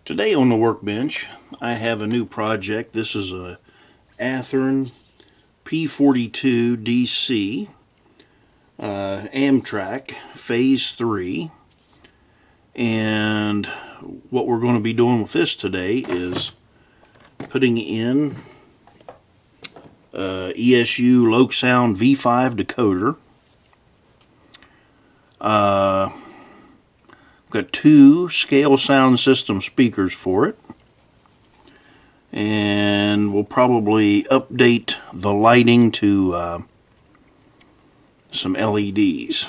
Today on the workbench I have a new project. This is a Athearn P42DC Amtrak Phase 3, and what we're going to be doing with this today is putting in ESU Loksound V5 decoder. I've got two scale sound system speakers for it, and we'll probably update the lighting to some LEDs.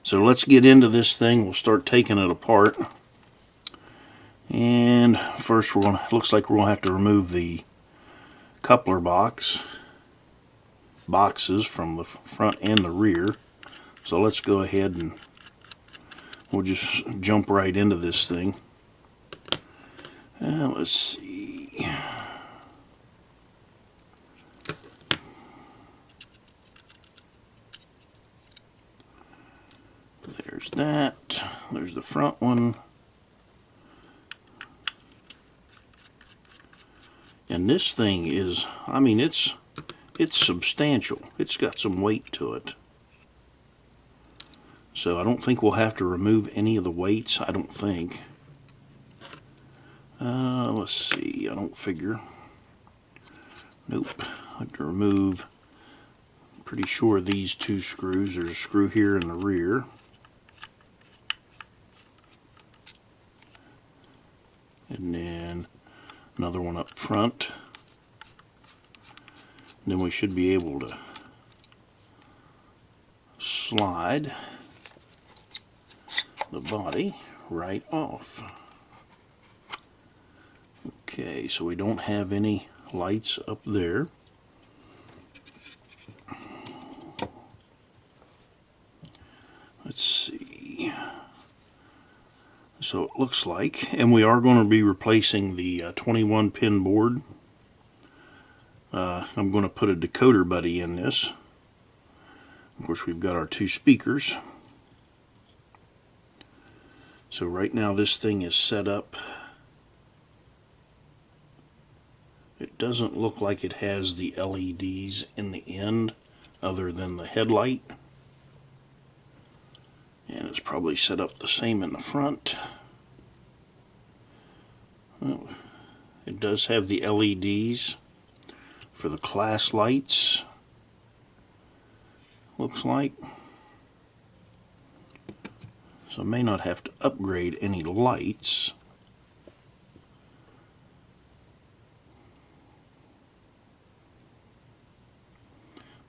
So let's get into this thing. We'll start taking it apart, and first looks like we're going to have to remove the coupler boxes from the front and the rear. So let's go ahead and we'll just jump right into this thing. Let's see. There's that. There's the front one. And this thing is, I mean, it's substantial. It's got some weight to it. So I don't think we'll have to remove any of the weights. I don't think. Let's see. I don't figure. Nope. I have to remove, I'm pretty sure, these two screws. There's a screw here in the rear. And then another one up front. And then we should be able to slide the body right off. Okay, so we don't have any lights up there. Let's see. So it looks like, and we are going to be replacing the 21 pin board. I'm going to put a decoder buddy in this. Of course, we've got our two speakers. So right now this thing is set up. It doesn't look like it has the LEDs in the end other than the headlight. And it's probably set up the same in the front. Well, it does have the LEDs for the class lights, looks like. So I may not have to upgrade any lights.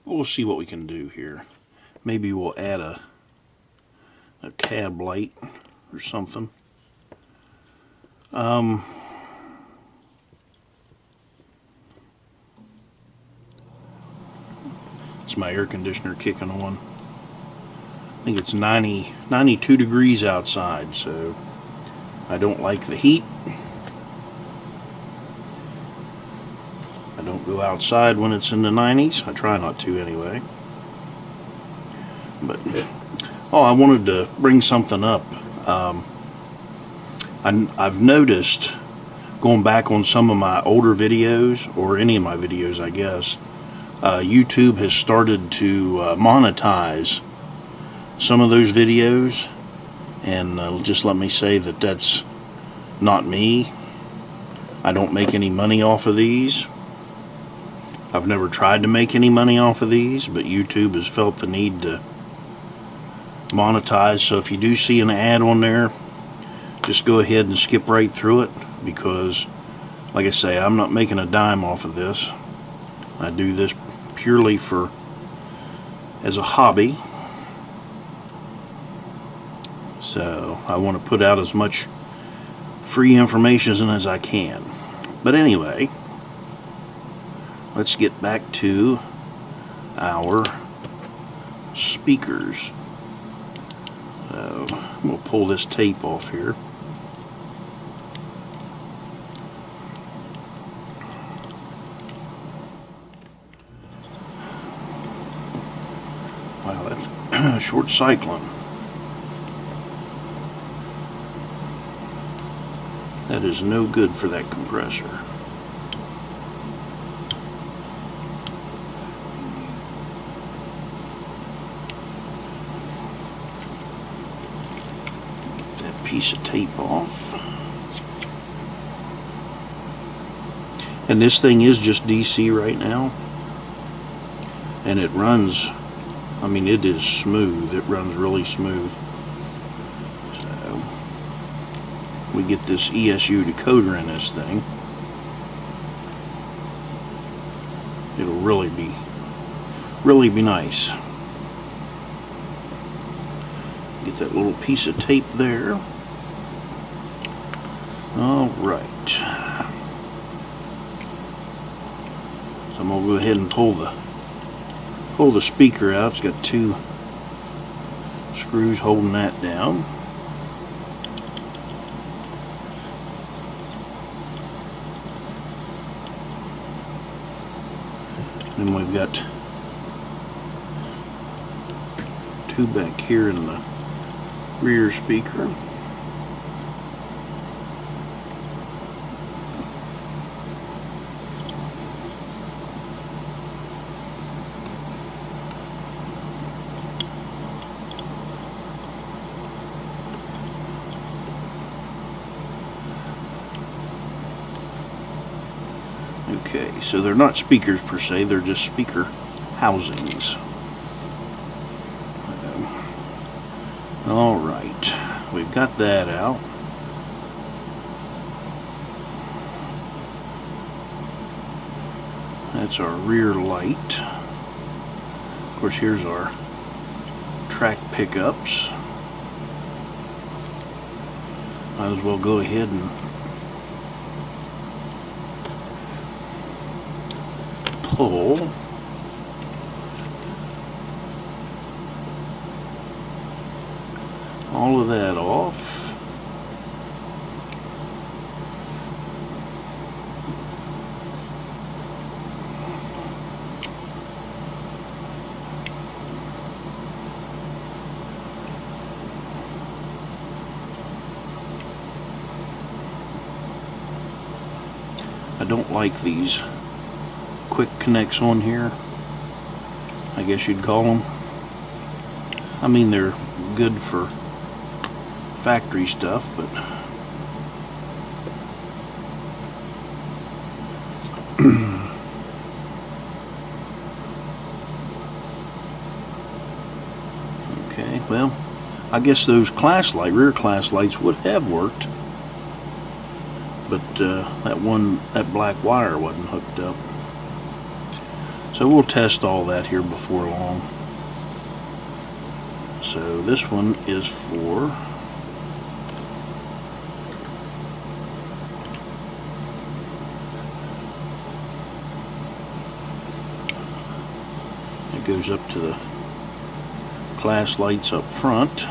But we'll see what we can do here. Maybe we'll add a cab light or something. It's my air conditioner kicking on. I think it's 92 degrees outside, so I don't like the heat. I don't go outside when it's in the 90s. I try not to anyway. But I wanted to bring something up. I've noticed, going back on some of my older videos, or any of my videos I guess, YouTube has started to monetize some of those videos, and just let me say that that's not me. I don't make any money off of these. I've never tried to make any money off of these, but YouTube has felt the need to monetize. So if you do see an ad on there, just go ahead and skip right through it, because like I say, I'm not making a dime off of this. I do this purely as a hobby. So I want to put out as much free information as I can. But anyway, let's get back to our speakers. So we'll pull this tape off here. Wow, that's short cycling. That is no good for that compressor. Get that piece of tape off. And this thing is just DC right now. And it runs, I mean, it is smooth. It runs really smooth. So we get this ESU decoder in this thing. It'll really be nice. Get that little piece of tape there. All right. So I'm gonna go ahead and pull the speaker out. It's got 2 screws holding that down. Then we've got 2 back here in the rear speaker. Okay, so they're not speakers per se, they're just speaker housings. Alright, we've got that out. That's our rear light. Of course, here's our track pickups. Might as well go ahead and pull all of that off. I don't like these quick connects on here, I guess you'd call them. I mean, they're good for factory stuff, but okay, well, I guess those rear class lights would have worked, but that black wire wasn't hooked up. So we'll test all that here before long. So this one is for it goes up to the class lights up front.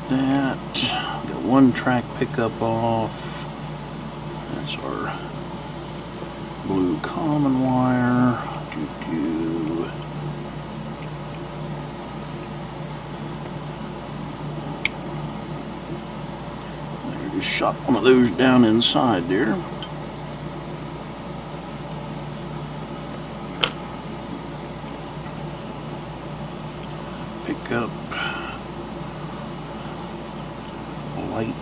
That got 1 track pickup off. That's our blue common wire. I just shot one of those down inside there. Pick up light.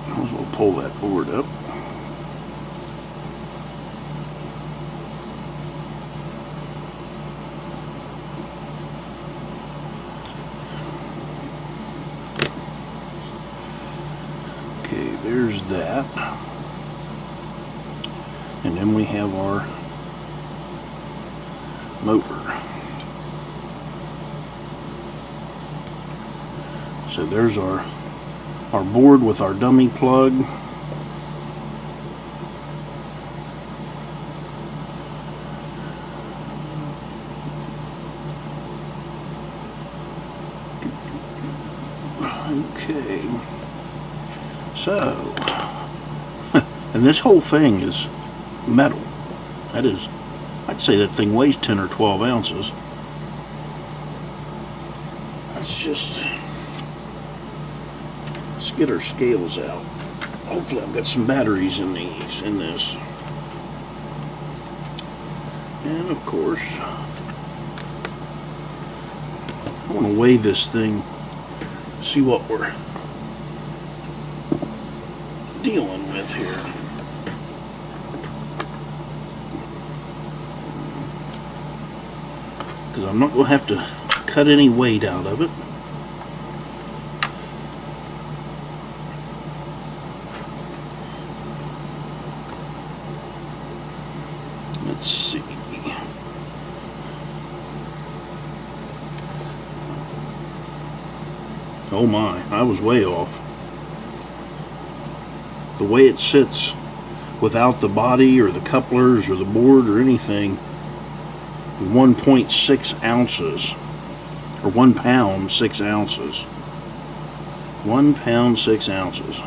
Might as well pull that board up. Okay, there's that. And then we have our motor. So there's our board with our dummy plug. Okay. So, and this whole thing is metal. That is, I'd say that thing weighs 10 or 12 ounces. Let's get our scales out. Hopefully I've got some batteries in this. And of course, I want to weigh this thing, see what we're dealing with here. Because I'm not going to have to cut any weight out of it. Let's see. Oh my, I was way off. The way it sits without the body or the couplers or the board or anything, 1.6 ounces, or 1 pound 6 ounces. 1 pound 6 ounces.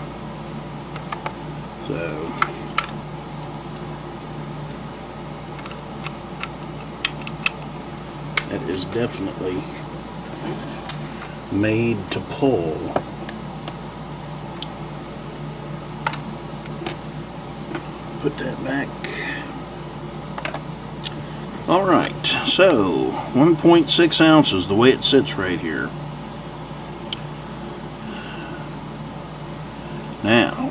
So that is definitely made to pull. Put that back. Alright, so 1.6 ounces, the way it sits right here. Now,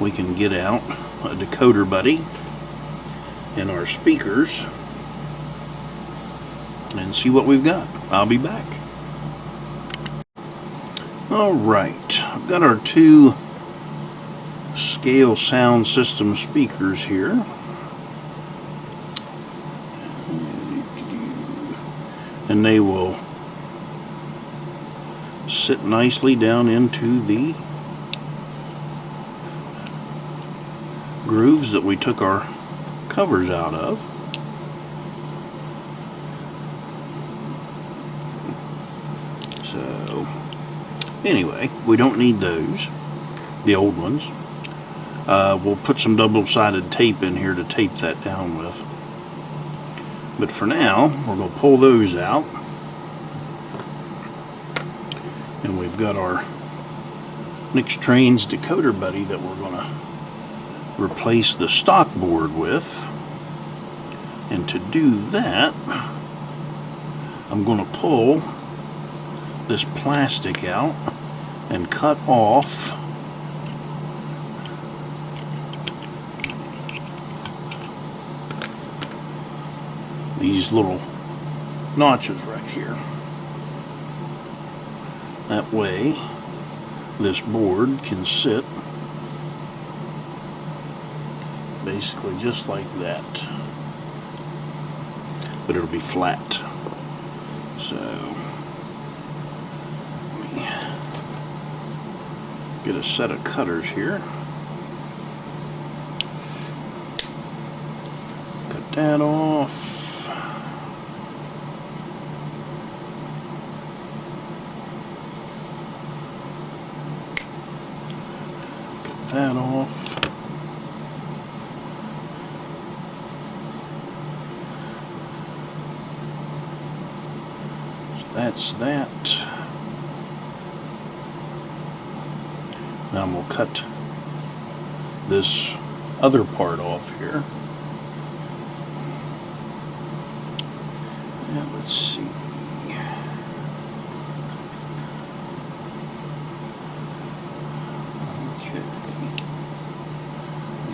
we can get out a decoder buddy and our speakers and see what we've got. I'll be back. Alright, I've got our two scale sound system speakers here. And they will sit nicely down into the grooves that we took our covers out of. So anyway, we don't need those, the old ones. We'll put some double-sided tape in here to tape that down with. But for now, we're going to pull those out. And we've got our NixTrainz Decoder Buddy that we're going to replace the stock board with. And to do that, I'm going to pull this plastic out and cut off these little notches right here. That way this board can sit basically just like that, but it'll be flat. So let me get a set of cutters here. Cut that off. That off. So that's that. Now I'm going to cut this other part off here. And let's see.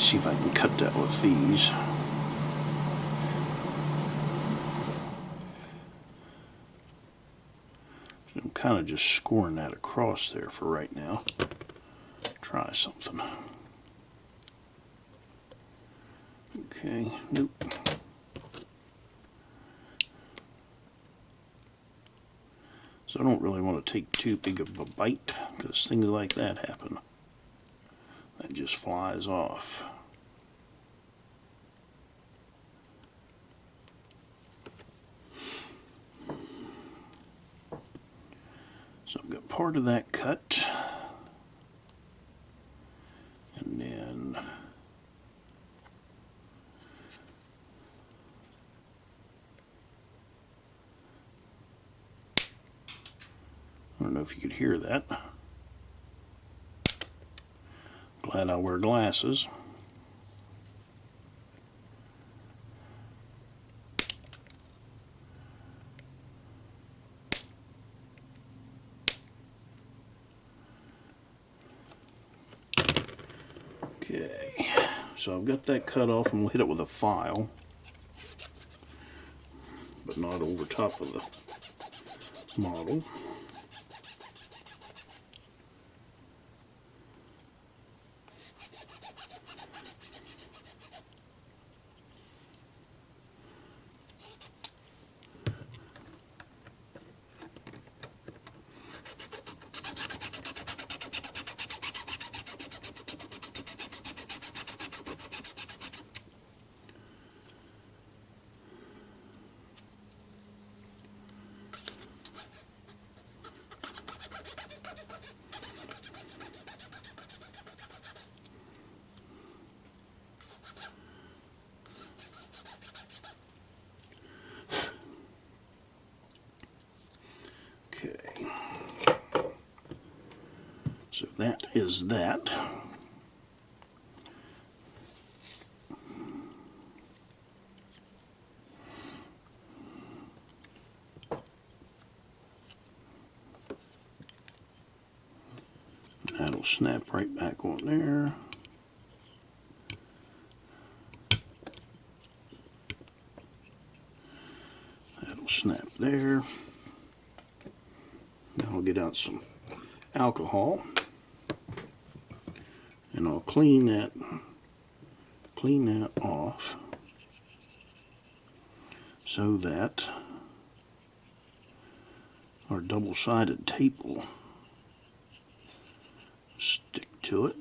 See if I can cut that with these. I'm kind of just scoring that across there for right now. Try something. Okay, nope. So I don't really want to take too big of a bite because things like that happen. That just flies off. So I've got part of that cut, and then I don't know if you could hear that. Glad I wear glasses. Okay, so I've got that cut off, and we'll hit it with a file, but not over top of the model. Okay, so that is that. That'll snap right back on there. That'll snap there. Now I'll get out some alcohol, and I'll clean that off so that our double-sided tape will stick to it.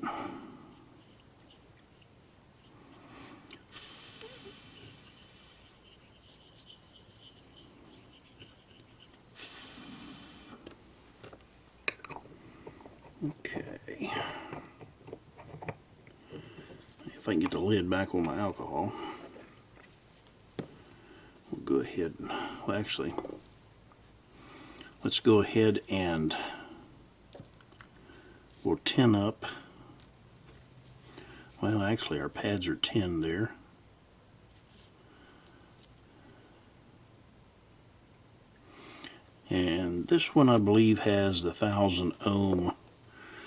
Okay. If I can get the lid back on my alcohol, we'll go ahead and, well, actually, let's go ahead and we'll tin up. Well, actually, our pads are tinned there. And this one, I believe, has the 1000 ohm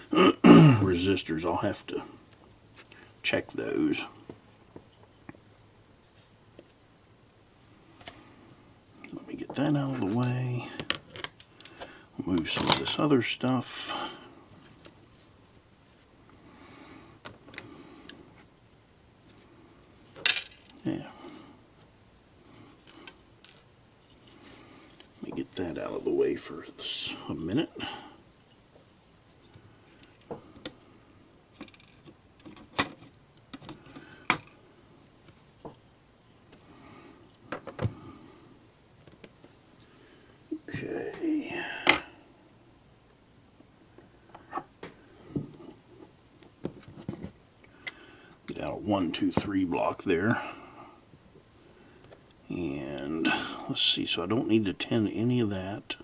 resistors. I'll have to check those. Let me get that out of the way. Move some of this other stuff. Yeah. Let me get that out of the way for a minute. Okay. Get out a 1, 2, 3 block there. And let's see, so I don't need to tin any of that.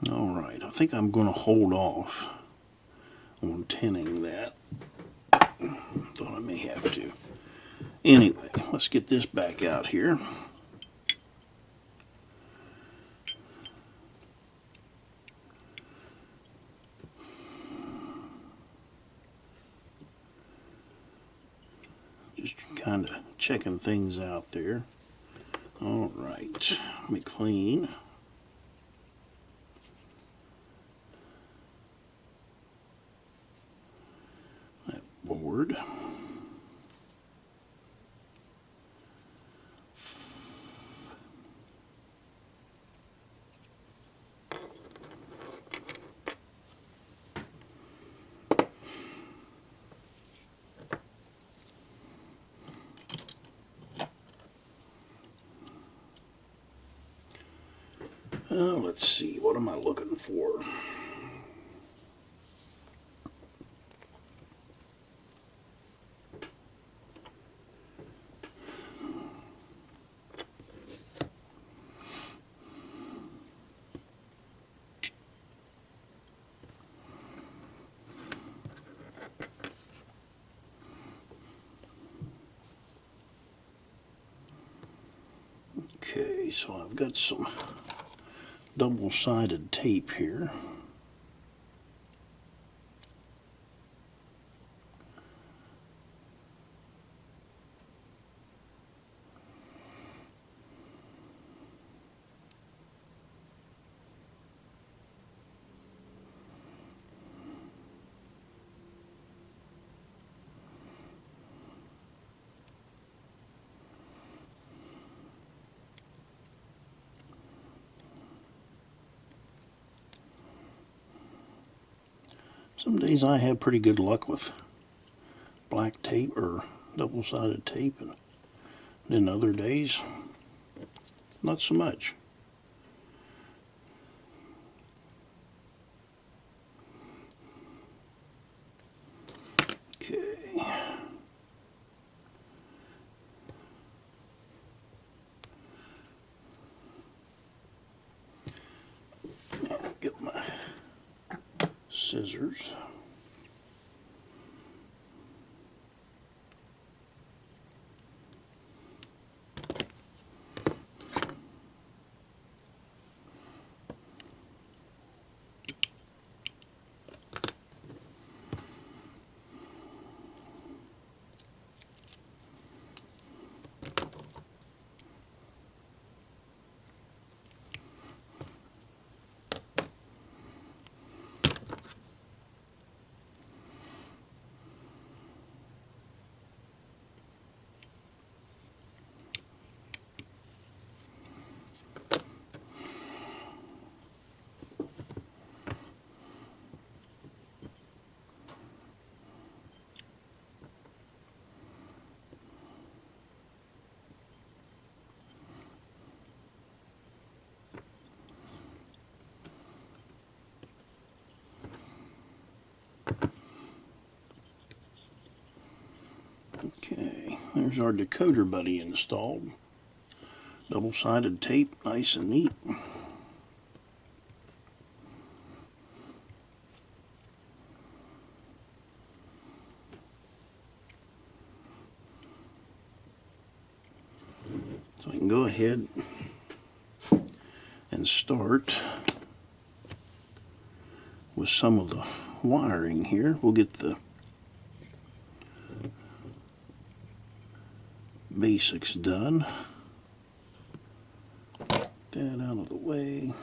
Alright, I think I'm going to hold off on tinning that. Thought I may have to. Anyway, let's get this back out here. Just kind of checking things out there. Alright, let me clean. That board. Let's see, what am I looking for? Okay, so I've got some double-sided tape here. Some days I have pretty good luck with black tape or double-sided tape, and then other days, not so much. Okay. Now get my scissors. Okay, there's our Decoder Buddy installed. Double-sided tape, nice and neat. So I can go ahead and start with some of the wiring here. We'll get the basics done. Get that out of the way.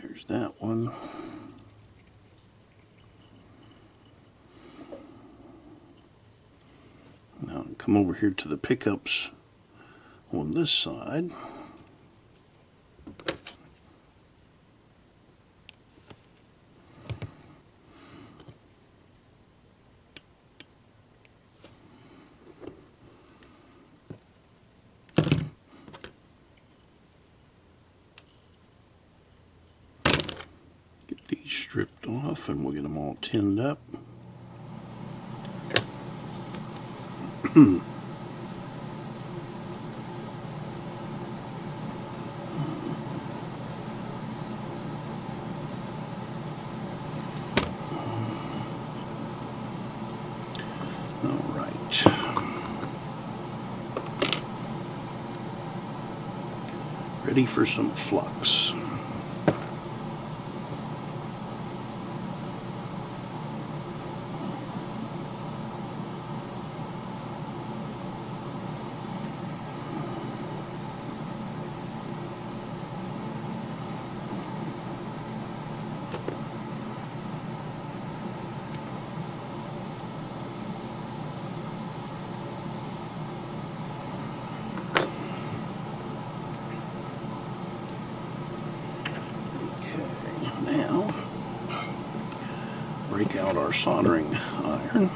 There's that one. Now come over here to the pickups on this side. Stripped off, and we'll get them all tinned up. All right. Ready for some flux. now, break out our soldering iron.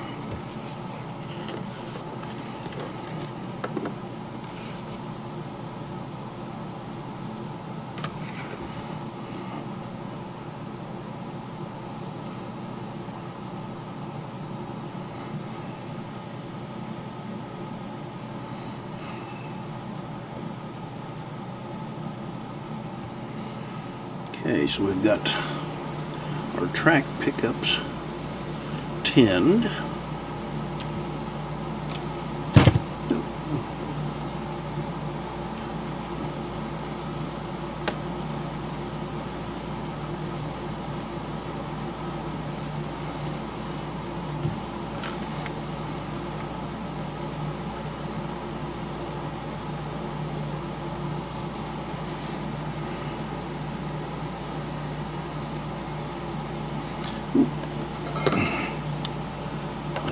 Okay, so we've got our track pickups tinned.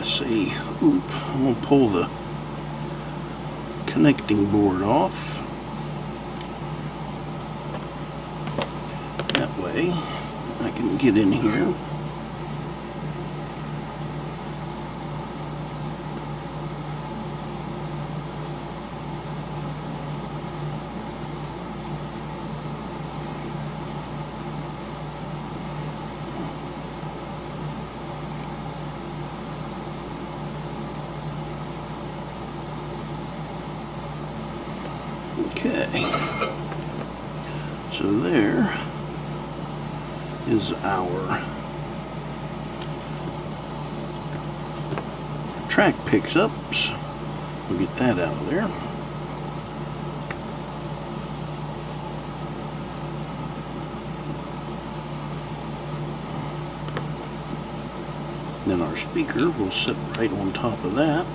See, I'm going to pull the connecting board off. That way I can get in here. Okay, so there is our track pickups. We'll get that out of there. Then our speaker will sit right on top of that.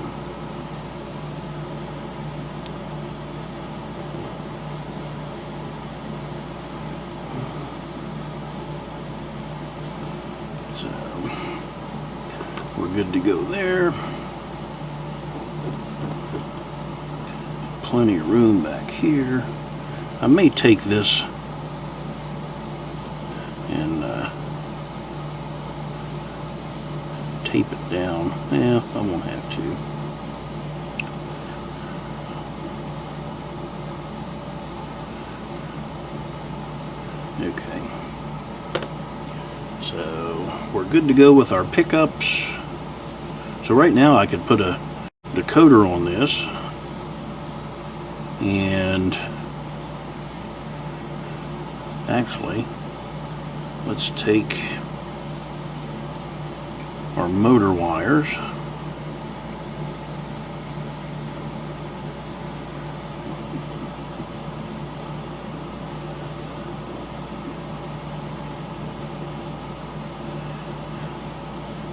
So we're good to go there. Plenty of room back here. I may take this and tape it down. Yeah, I won't have to. Okay. So we're good to go with our pickups. So right now I could put a decoder on this and actually let's take our motor wires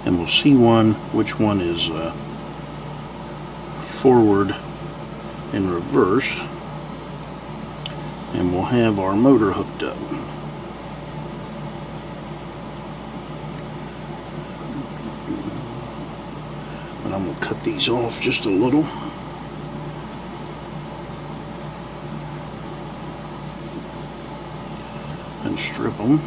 and we'll see which one is forward and reverse, and we'll have our motor hooked up. And I'm going to cut these off just a little. And strip them.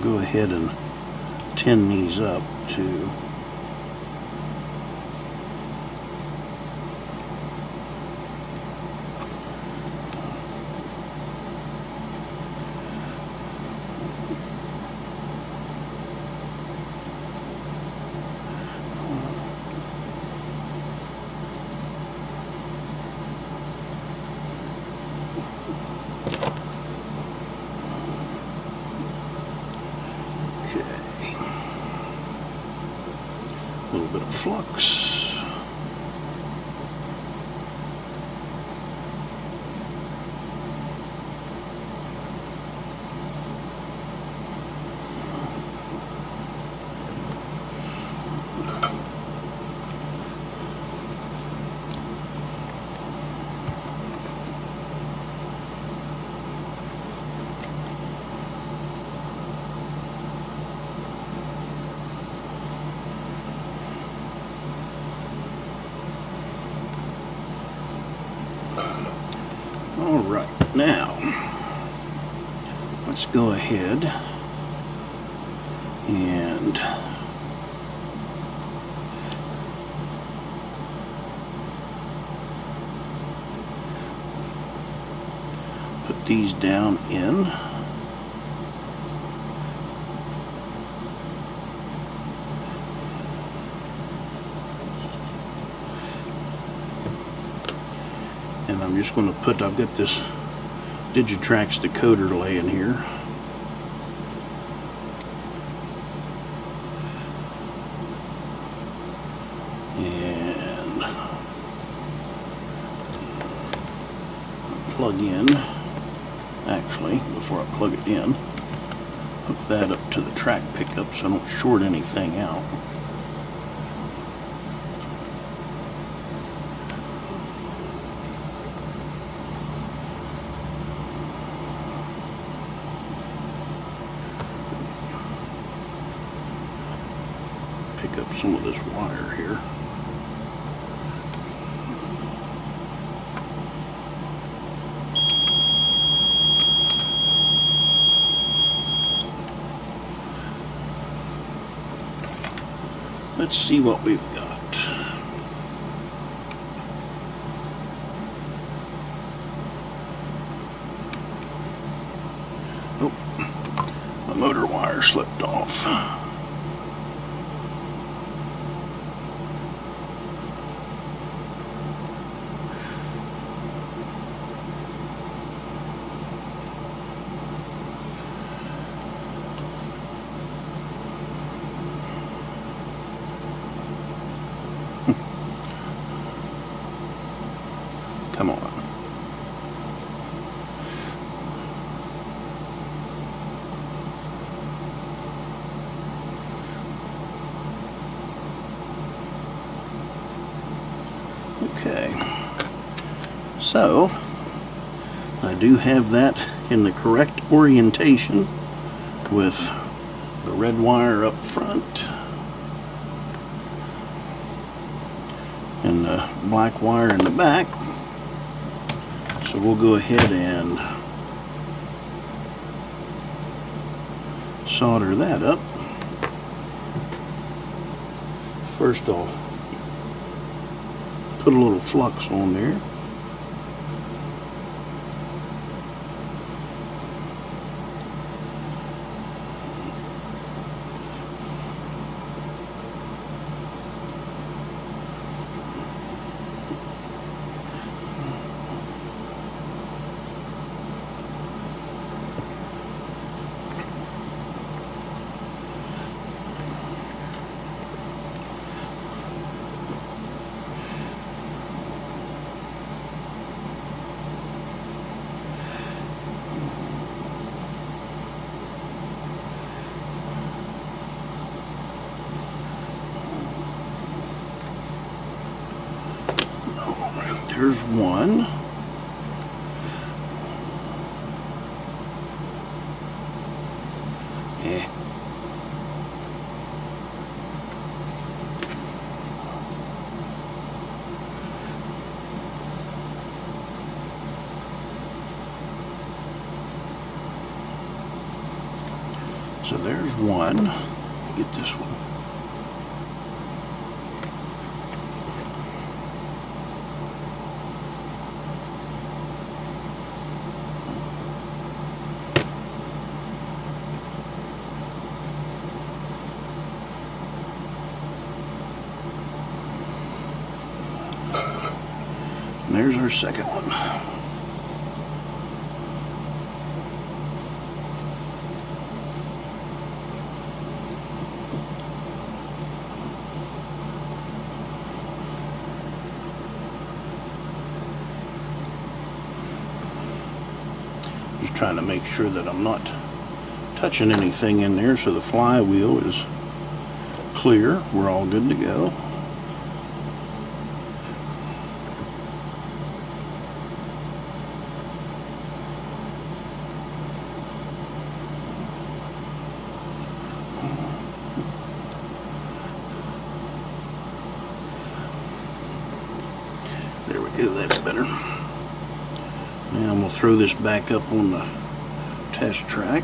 Go ahead and tin these up too. A little bit of flux. ahead and put these down in. And I'm just going to put, I've got this NixTrainz decoder laying here. And plug in, actually, before I plug it in, hook that up to the track pickup so I don't short anything out. Pick up some of this wire here. Let's see what we've got. Oh, my motor wire slipped off. Come on. Okay. So, I do have that in the correct orientation with the red wire up front and the black wire in the back. So we'll go ahead and solder that up. First I'll put a little flux on there. There's one. So there's one. Let me get this one. And there's our second one. Just trying to make sure that I'm not touching anything in there, so the flywheel is clear. We're all good to go. There we go, that's better. Now I'm going to throw this back up on the test track.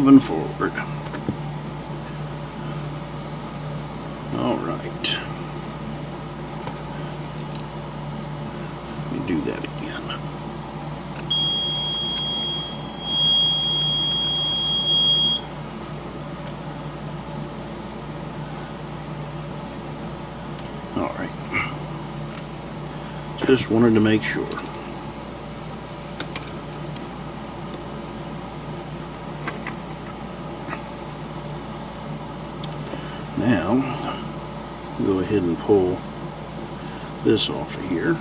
moving forward. All right. Let me do that again. All right. Just wanted to make sure. Now, go ahead and pull this off of here.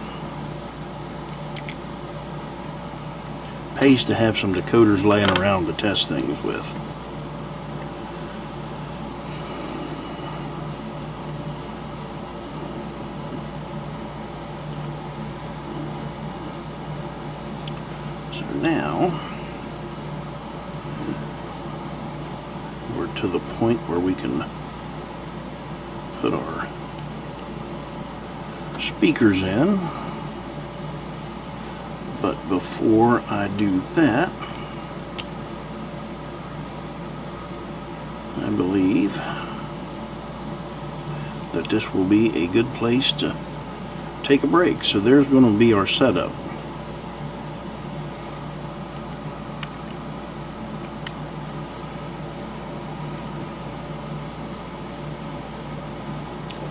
Pays to have some decoders laying around to test things with. So now, we're to the point where we can put our speakers in, but before I do that, I believe that this will be a good place to take a break. So there's going to be our setup.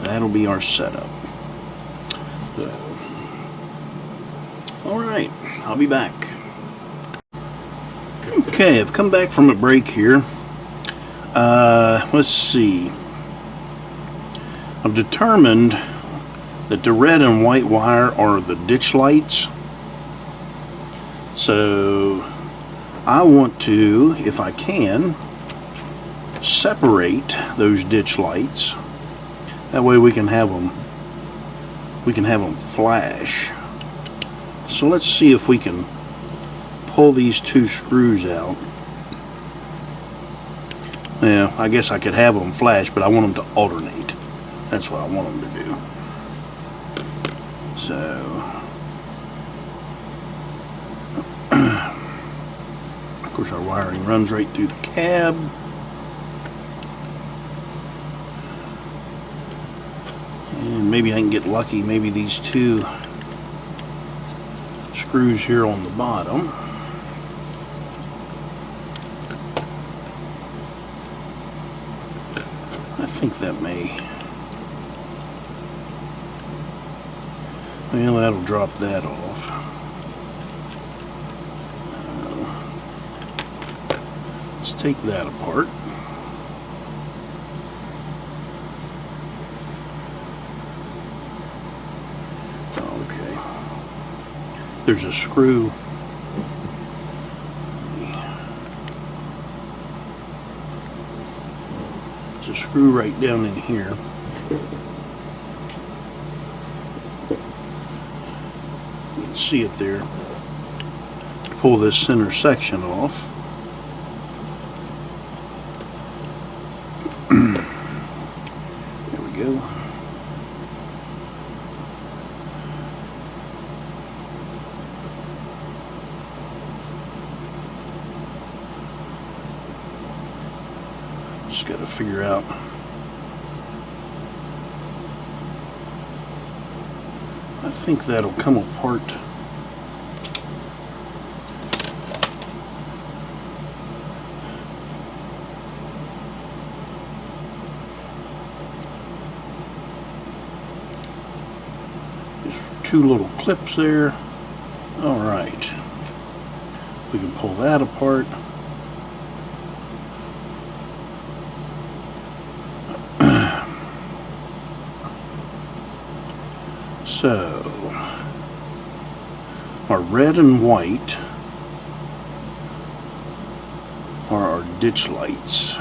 That'll be our setup. So, all right, I'll be back. Okay, I've come back from a break here. Let's see. I've determined that the red and white wire are the ditch lights. So I want to, if I can, separate those ditch lights. That way we can have them flash. So let's see if we can pull these two screws out. Yeah, I guess I could have them flash, but I want them to alternate. That's what I want them to do. So, of course our wiring runs right through the cab. And maybe I can get lucky, maybe these two screws here on the bottom. I think that may, well, that'll drop that off. Let's take that apart. Okay. There's a screw. There's a screw right down in here. You can see it there. Pull this center section off. There we go. Just got to figure out I think that'll come apart. Just two little clips there. All right, we can pull that apart. So, our red and white are our ditch lights.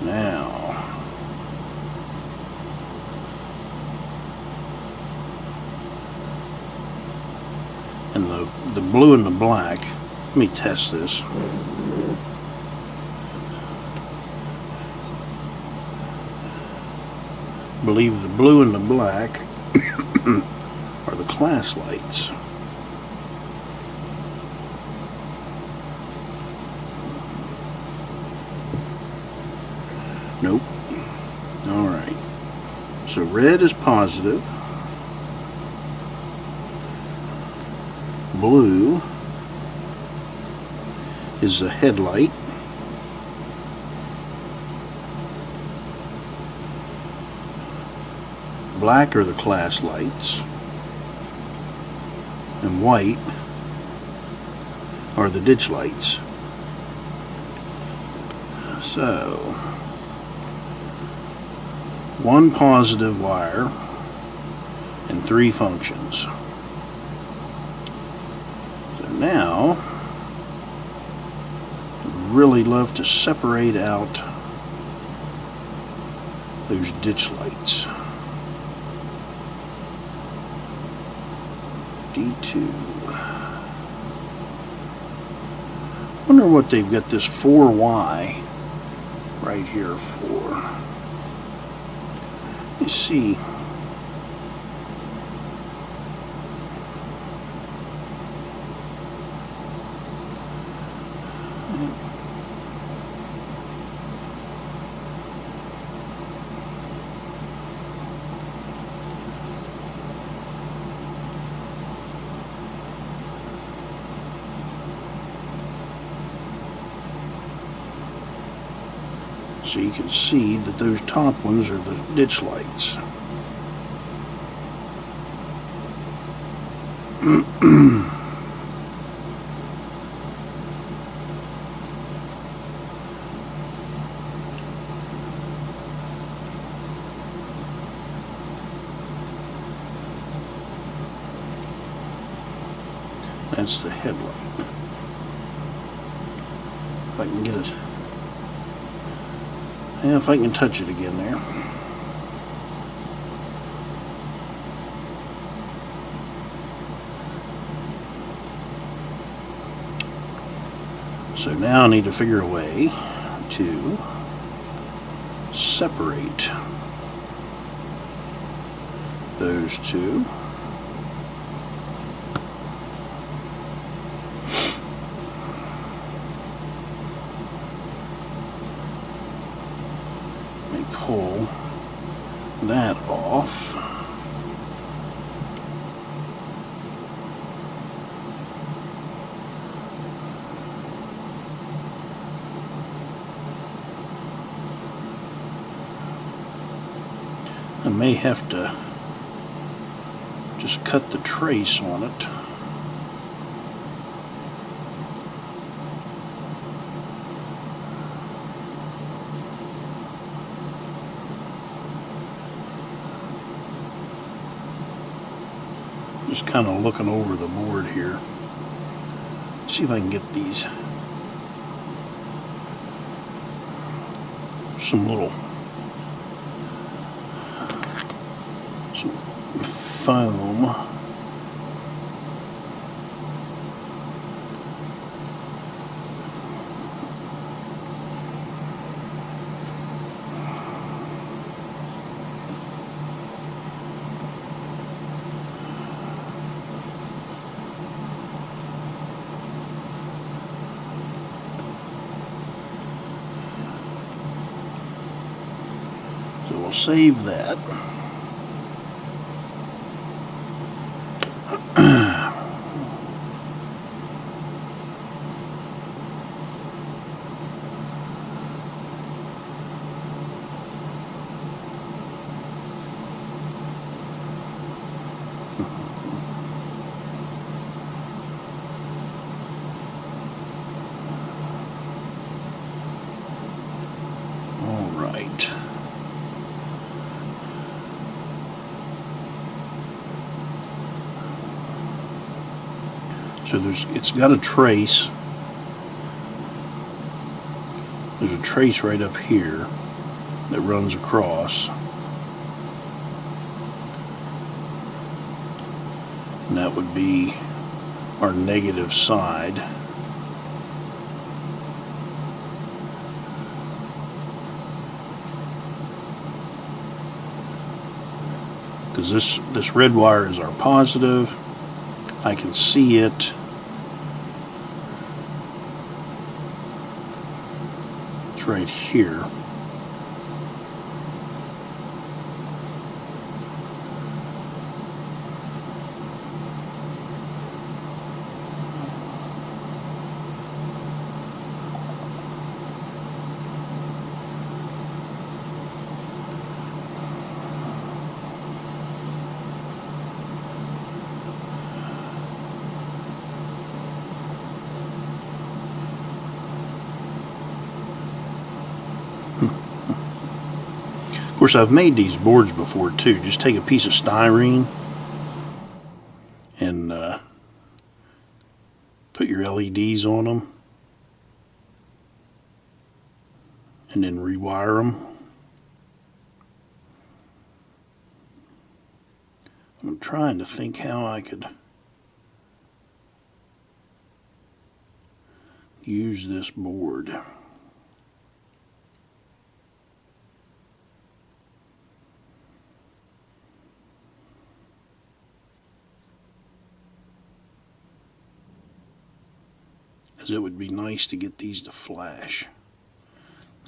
Now, and the blue and the black, let me test this. I believe the blue and the black are the class lights. Nope. Alright. So red is positive. Blue is the headlight. Black are the class lights. And white are the ditch lights. So, one positive wire and 3 functions. So now, I'd really love to separate out those ditch lights. D2. Wonder what they've got this 4Y right here for. Let's see. So you can see that those top ones are the ditch lights. That's the headlight. If I can get it. Yeah, if I can touch it again there. So now I need to figure a way to separate those two. Pull that off. I may have to just cut the trace on it. Just kind of looking over the board here. See if I can get these. Some foam. So we'll save that. All right. So it's got a trace. There's a trace right up here that runs across. And that would be our negative side. Because this red wire is our positive. I can see it. It's right here. Of course, I've made these boards before too. Just take a piece of styrene and put your LEDs on them and then rewire them. I'm trying to think how I could use this board. As it would be nice to get these to flash.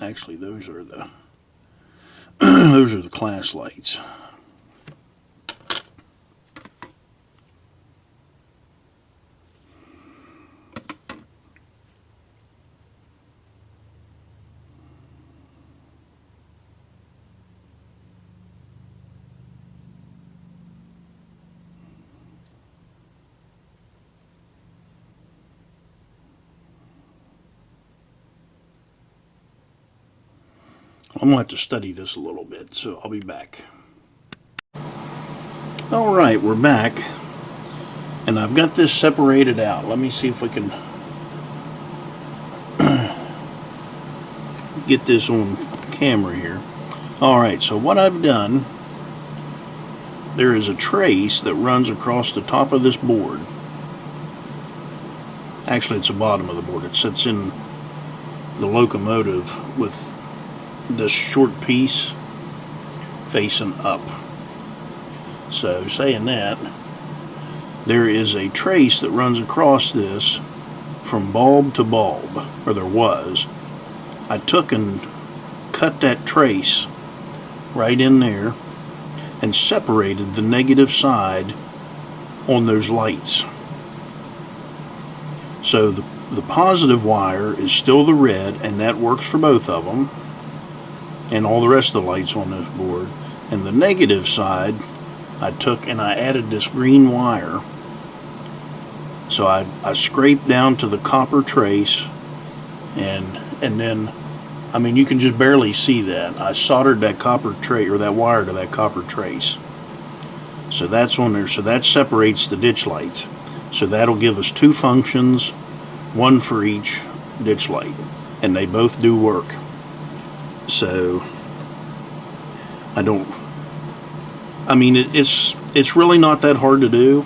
Actually, those are the those are the class lights. I'm going to have to study this a little bit, so I'll be back. Alright, we're back. And I've got this separated out. Let me see if we can get this on camera here. Alright, so what I've done, there is a trace that runs across the top of this board. Actually, it's the bottom of the board. It sits in the locomotive with this short piece facing up. So saying that, there is a trace that runs across this from bulb to bulb, or there was. I took and cut that trace right in there and separated the negative side on those lights. So the positive wire is still the red, and that works for both of them, and all the rest of the lights on this board. And the negative side, I took and I added this green wire. So I scraped down to the copper trace, and then, I mean, you can just barely see that. I soldered that copper trace, or that wire, to that copper trace. So that's on there. So that separates the ditch lights. So that'll give us two functions, one for each ditch light, and they both do work. So I mean, it's really not that hard to do,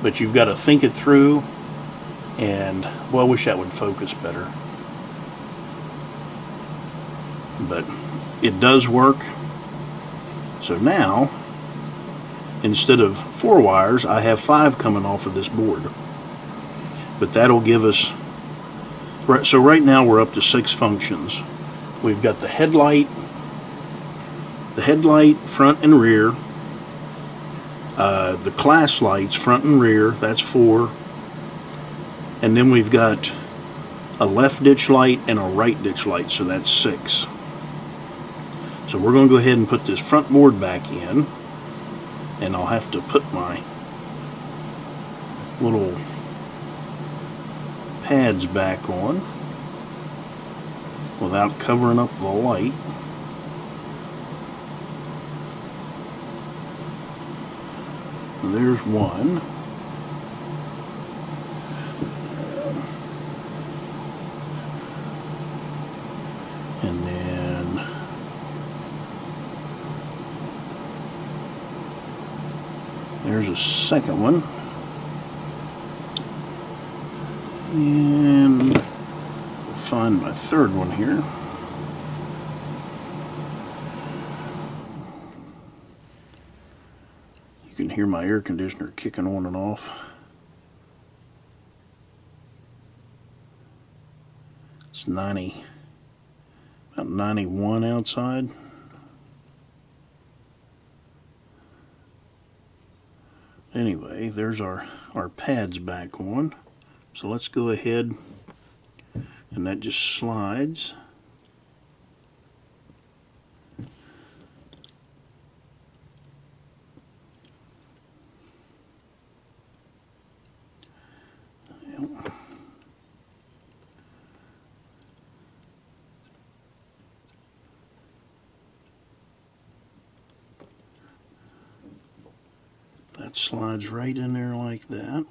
but you've got to think it through. And well, I wish that would focus better, but it does work. So now, instead of 4 wires, I have 5 coming off of this board. But that'll give us, so right now we're up to 6 functions. We've got the headlight front and rear, the class lights front and rear, that's 4, and then we've got a left ditch light and a right ditch light, so that's 6. So we're going to go ahead and put this front board back in, and I'll have to put my little pads back on without covering up the light. There's one. And then there's a second one. And I'll find my third one here. You can hear my air conditioner kicking on and off. It's about 91 outside. Anyway, there's our pads back on. So let's go ahead, and that just slides. That slides right in there like that.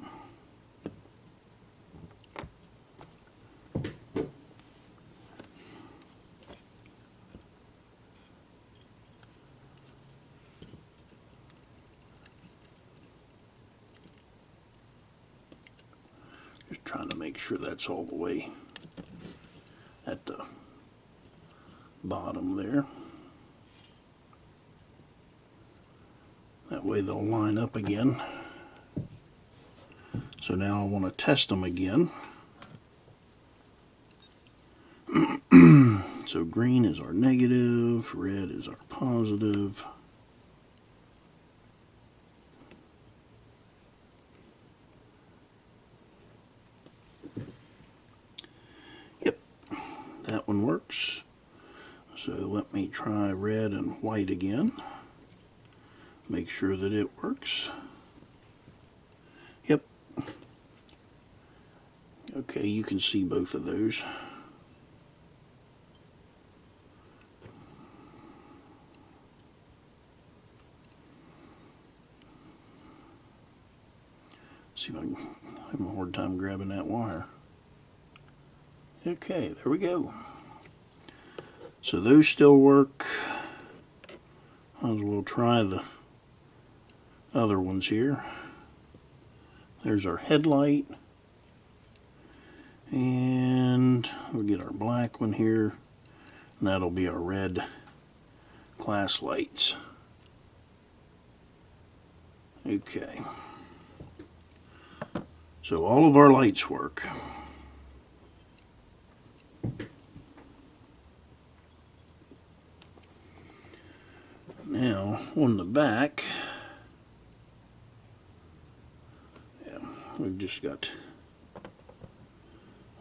Just trying to make sure that's all the way at the bottom there. That way they'll line up again. So now I want to test them again. So green is our negative, red is our positive. Yep, that one works. So let me try red and white again. Make sure that it works. Yep. Okay, you can see both of those. See if I can have a hard time grabbing that wire. Okay, there we go. So those still work. Might as well try the other ones here. There's our headlight. And we'll get our black one here. And that'll be our red class lights. Okay. So all of our lights work. Now, on the back, yeah, we've just got,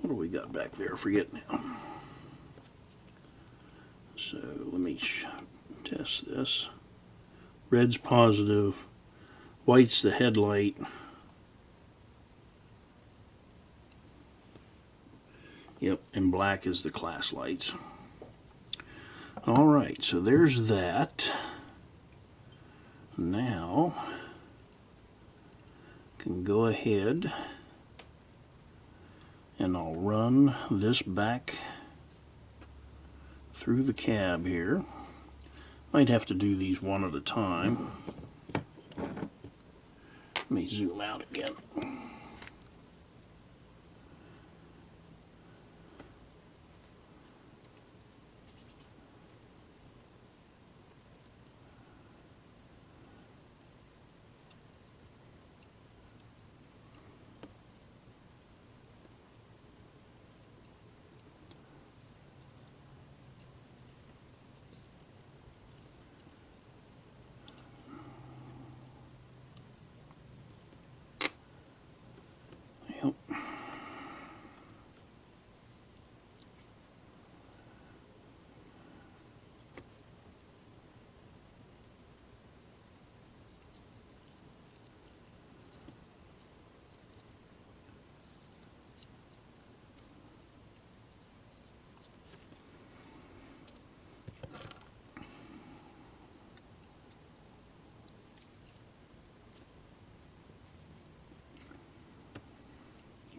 what do we got back there? I forget now. So let me test this. Red's positive, white's the headlight. Yep, and black is the class lights. Alright, so there's that. Now, can go ahead and I'll run this back through the cab here. Might have to do these one at a time. Let me zoom out again.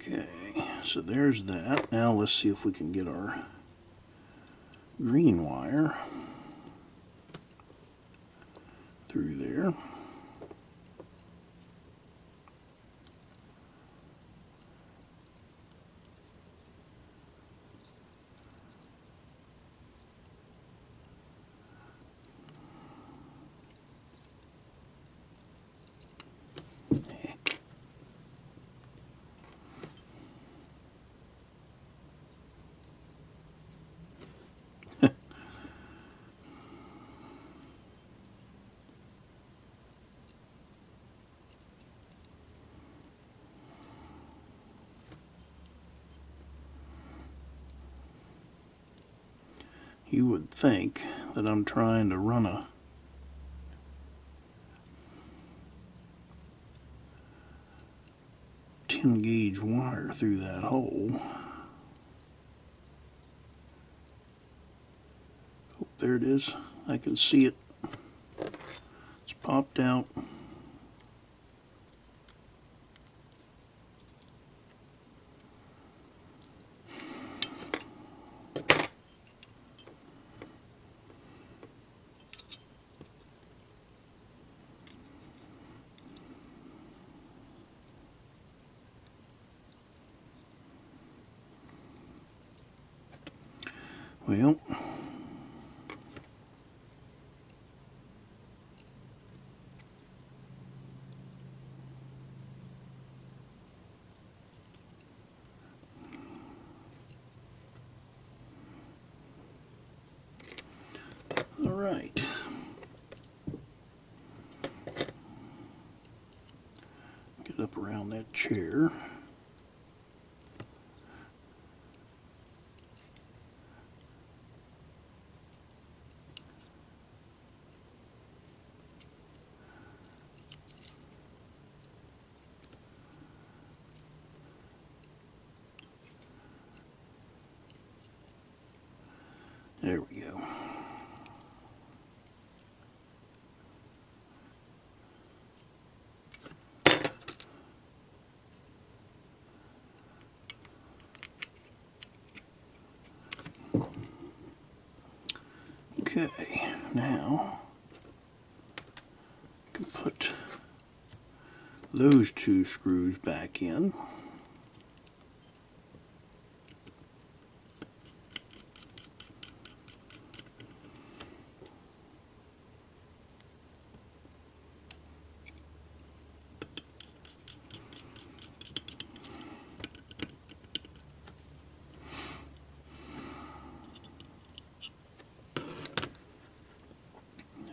Okay, so there's that. Now let's see if we can get our green wire through there. You would think that I'm trying to run a gauge wire through that hole. Oh, there it is. I can see it. It's popped out. Well, all right. Get up around that chair. There we go. Okay, now I can put those two screws back in.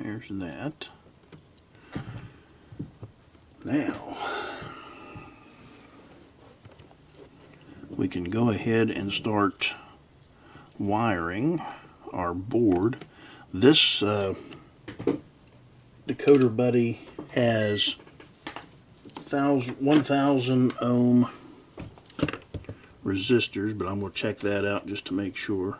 There's that. Now we can go ahead and start wiring our board. This Decoder Buddy has 1,000 ohm resistors, but I'm going to check that out just to make sure.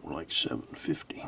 More like 750.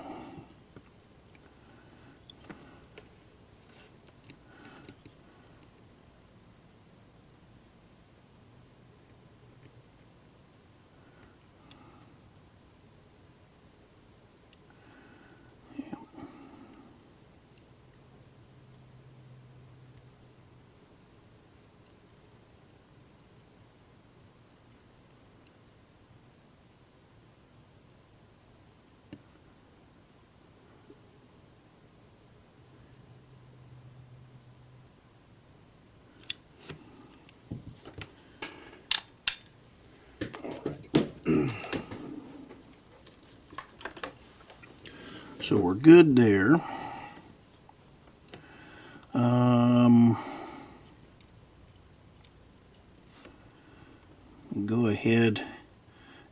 So we're good there. Go ahead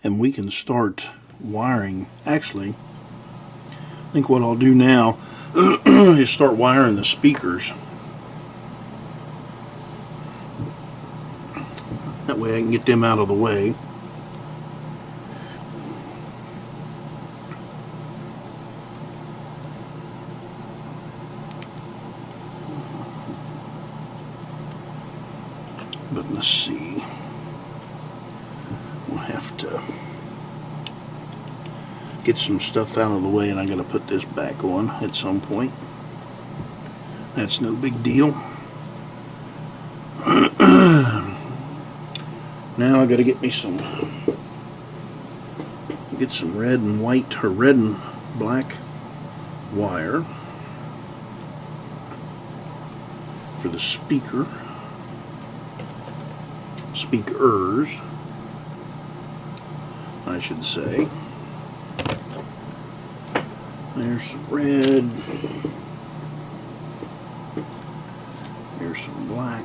and we can start wiring. Actually, I think what I'll do now is start wiring the speakers. That way I can get them out of the way. But let's see. We'll have to get some stuff out of the way, and I'm going to put this back on at some point. That's no big deal. Now I got to get me some red and white, or red and black wire for the speakers, I should say. There's some red, there's some black.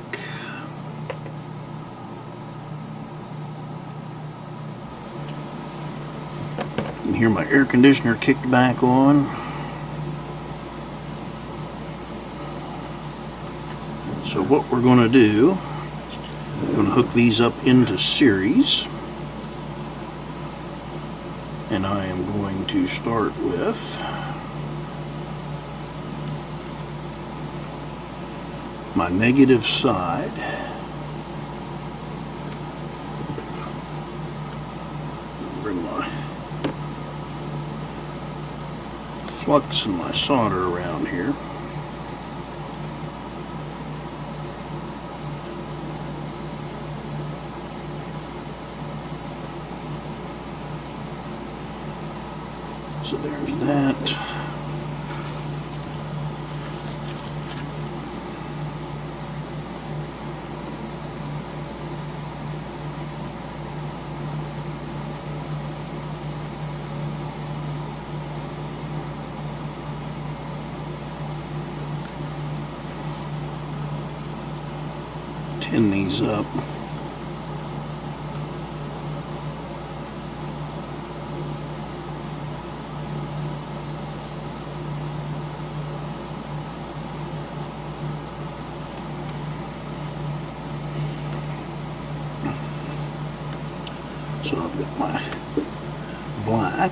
hear my air conditioner kicked back on. So what we're going to do, I'm going to hook these up into series. And I am going to start with my negative side. Bring my flux and my solder around here. So there's that. Tin these up. So I've got my black.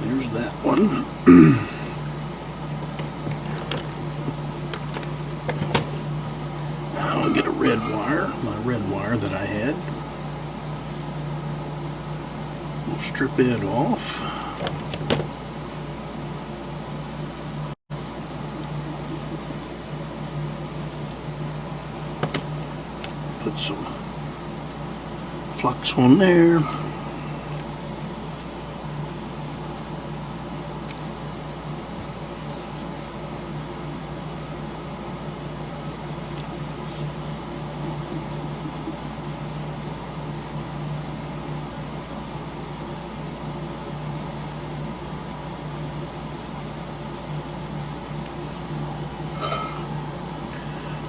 There's that one. Now I'll get a red wire, my red wire that I had. We'll strip it off. Put some flux on there.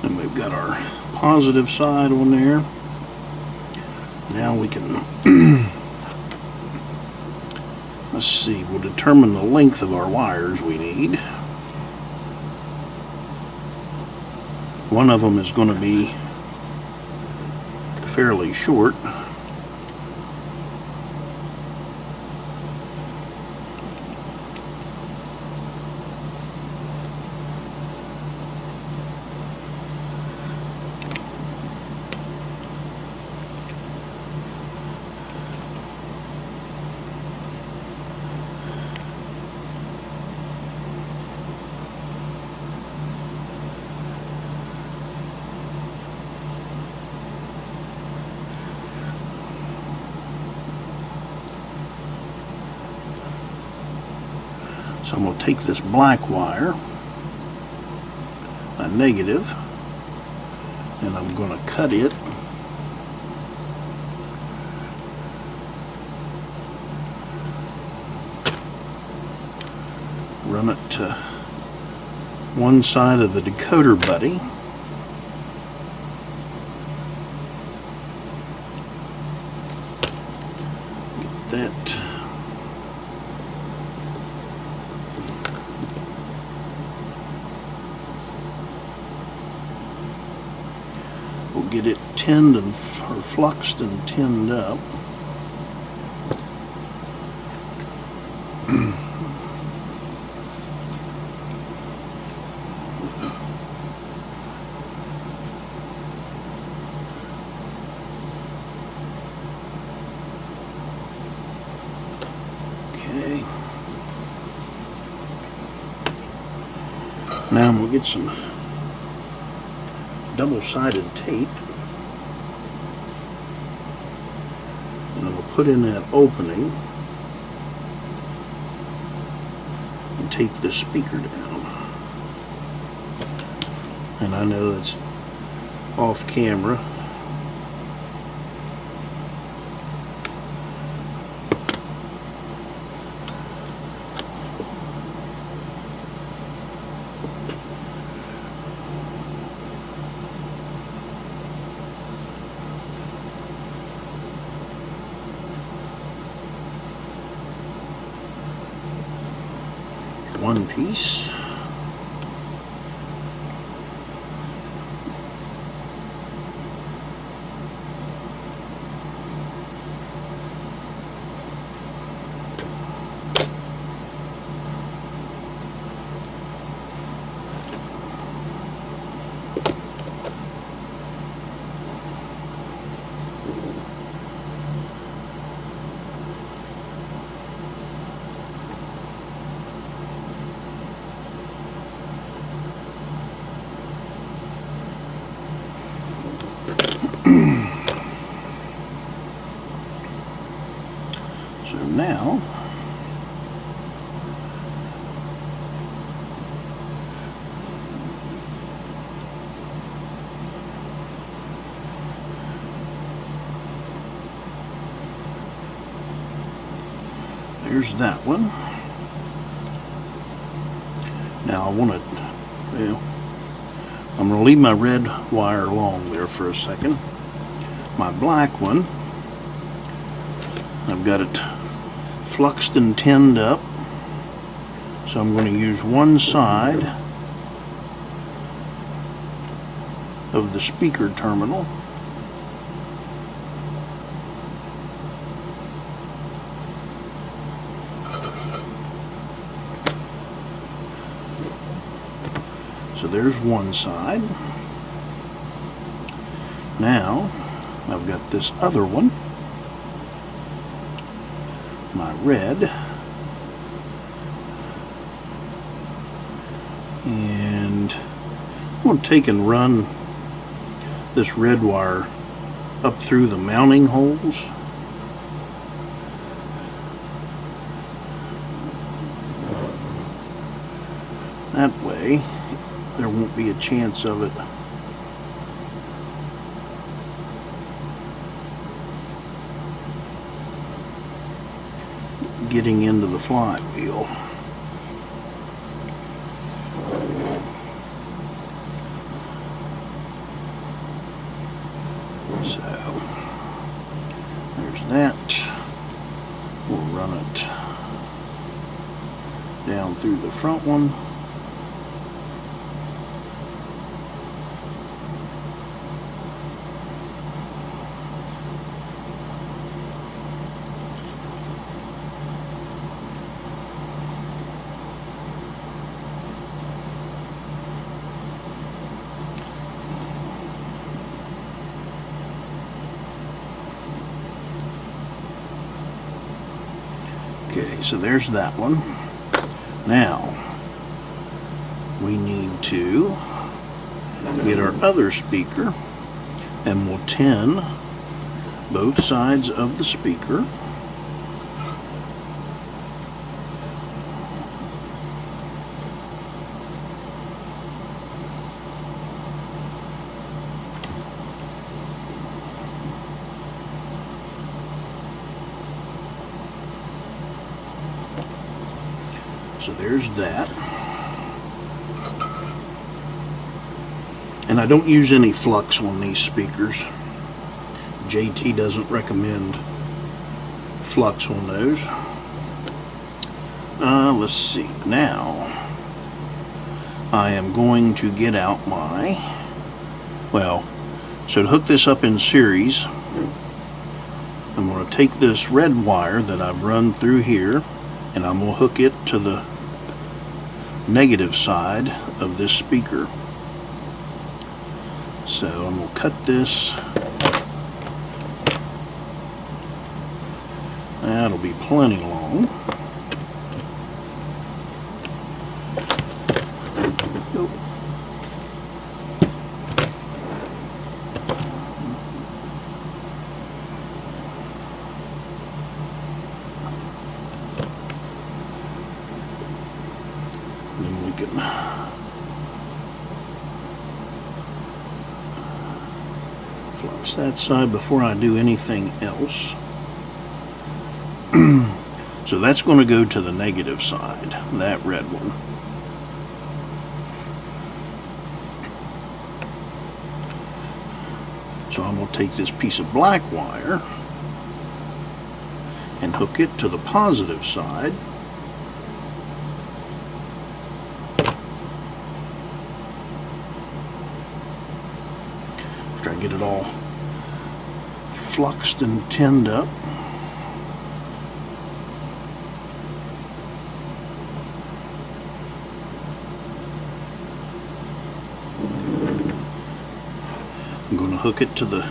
Then we've got our positive side on there. Now we can let's see, we'll determine the length of our wires we need. One of them is going to be fairly short. So I'm going to take this black wire, a negative, and I'm going to cut it. Run it to one side of the decoder buddy. Get that. We'll get it tinned and or fluxed and tinned up. Okay. Now we'll get some double-sided tape, and I'm going to put in that opening and tape the speaker down. And I know that's off camera. one piece. So now there's that one. Now I want to, well, I'm going to leave my red wire along there for a second. My black one, I've got it fluxed and tinned up, so I'm going to use one side of the speaker terminal. So there's one side. Now I've got this other one, my red, and I'm going to take and run this red wire up through the mounting holes. That way there won't be a chance of it getting into the flywheel. So there's that. We'll run it down through the front one. Okay, so there's that one. Now, we need to get our other speaker, and we'll tin both sides of the speaker. So there's that. And I don't use any flux on these speakers. JT doesn't recommend flux on those. Let's see. Now, I am going to get out my, well, so to hook this up in series, I'm going to take this red wire that I've run through here, and I'm going to hook it to the negative side of this speaker. So I'm going to cut this. That'll be plenty long. Go. Then we can flux that side before I do anything else. So that's going to go to the negative side, that red one. So I'm going to take this piece of black wire and hook it to the positive side. get it all fluxed and tinned up. I'm going to hook it to the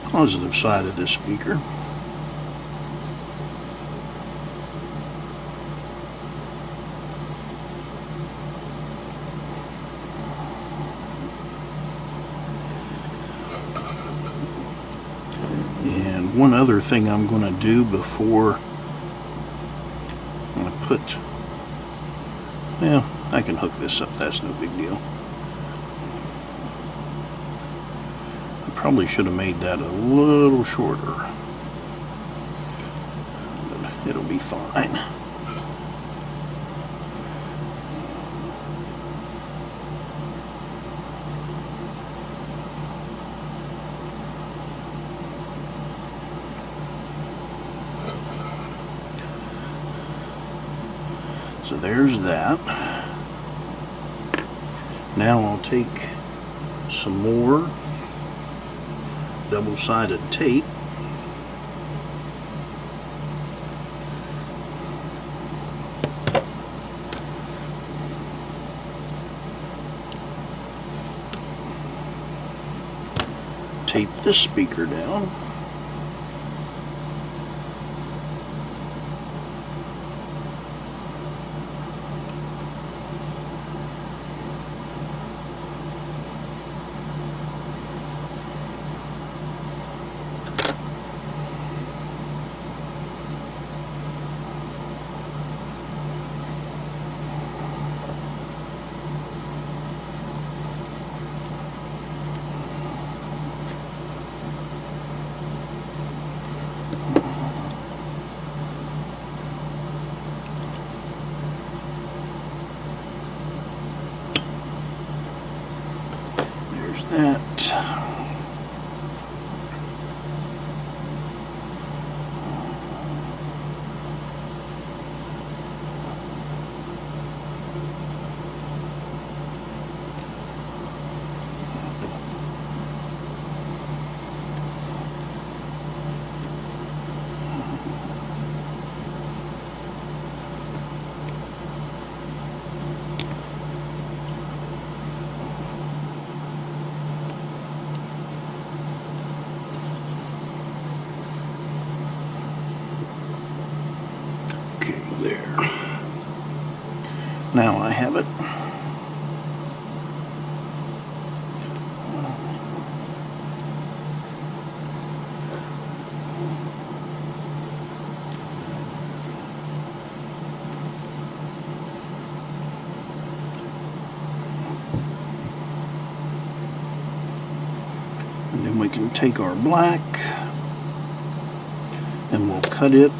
positive side of this speaker. And one other thing I'm going to do before I put, well, I can hook this up, that's no big deal. I probably should have made that a little shorter, but it'll be fine. So there's that. Now I'll take some more double-sided tape tape this speaker down. That. There. Now I have it. And then we can take our black and we'll cut it.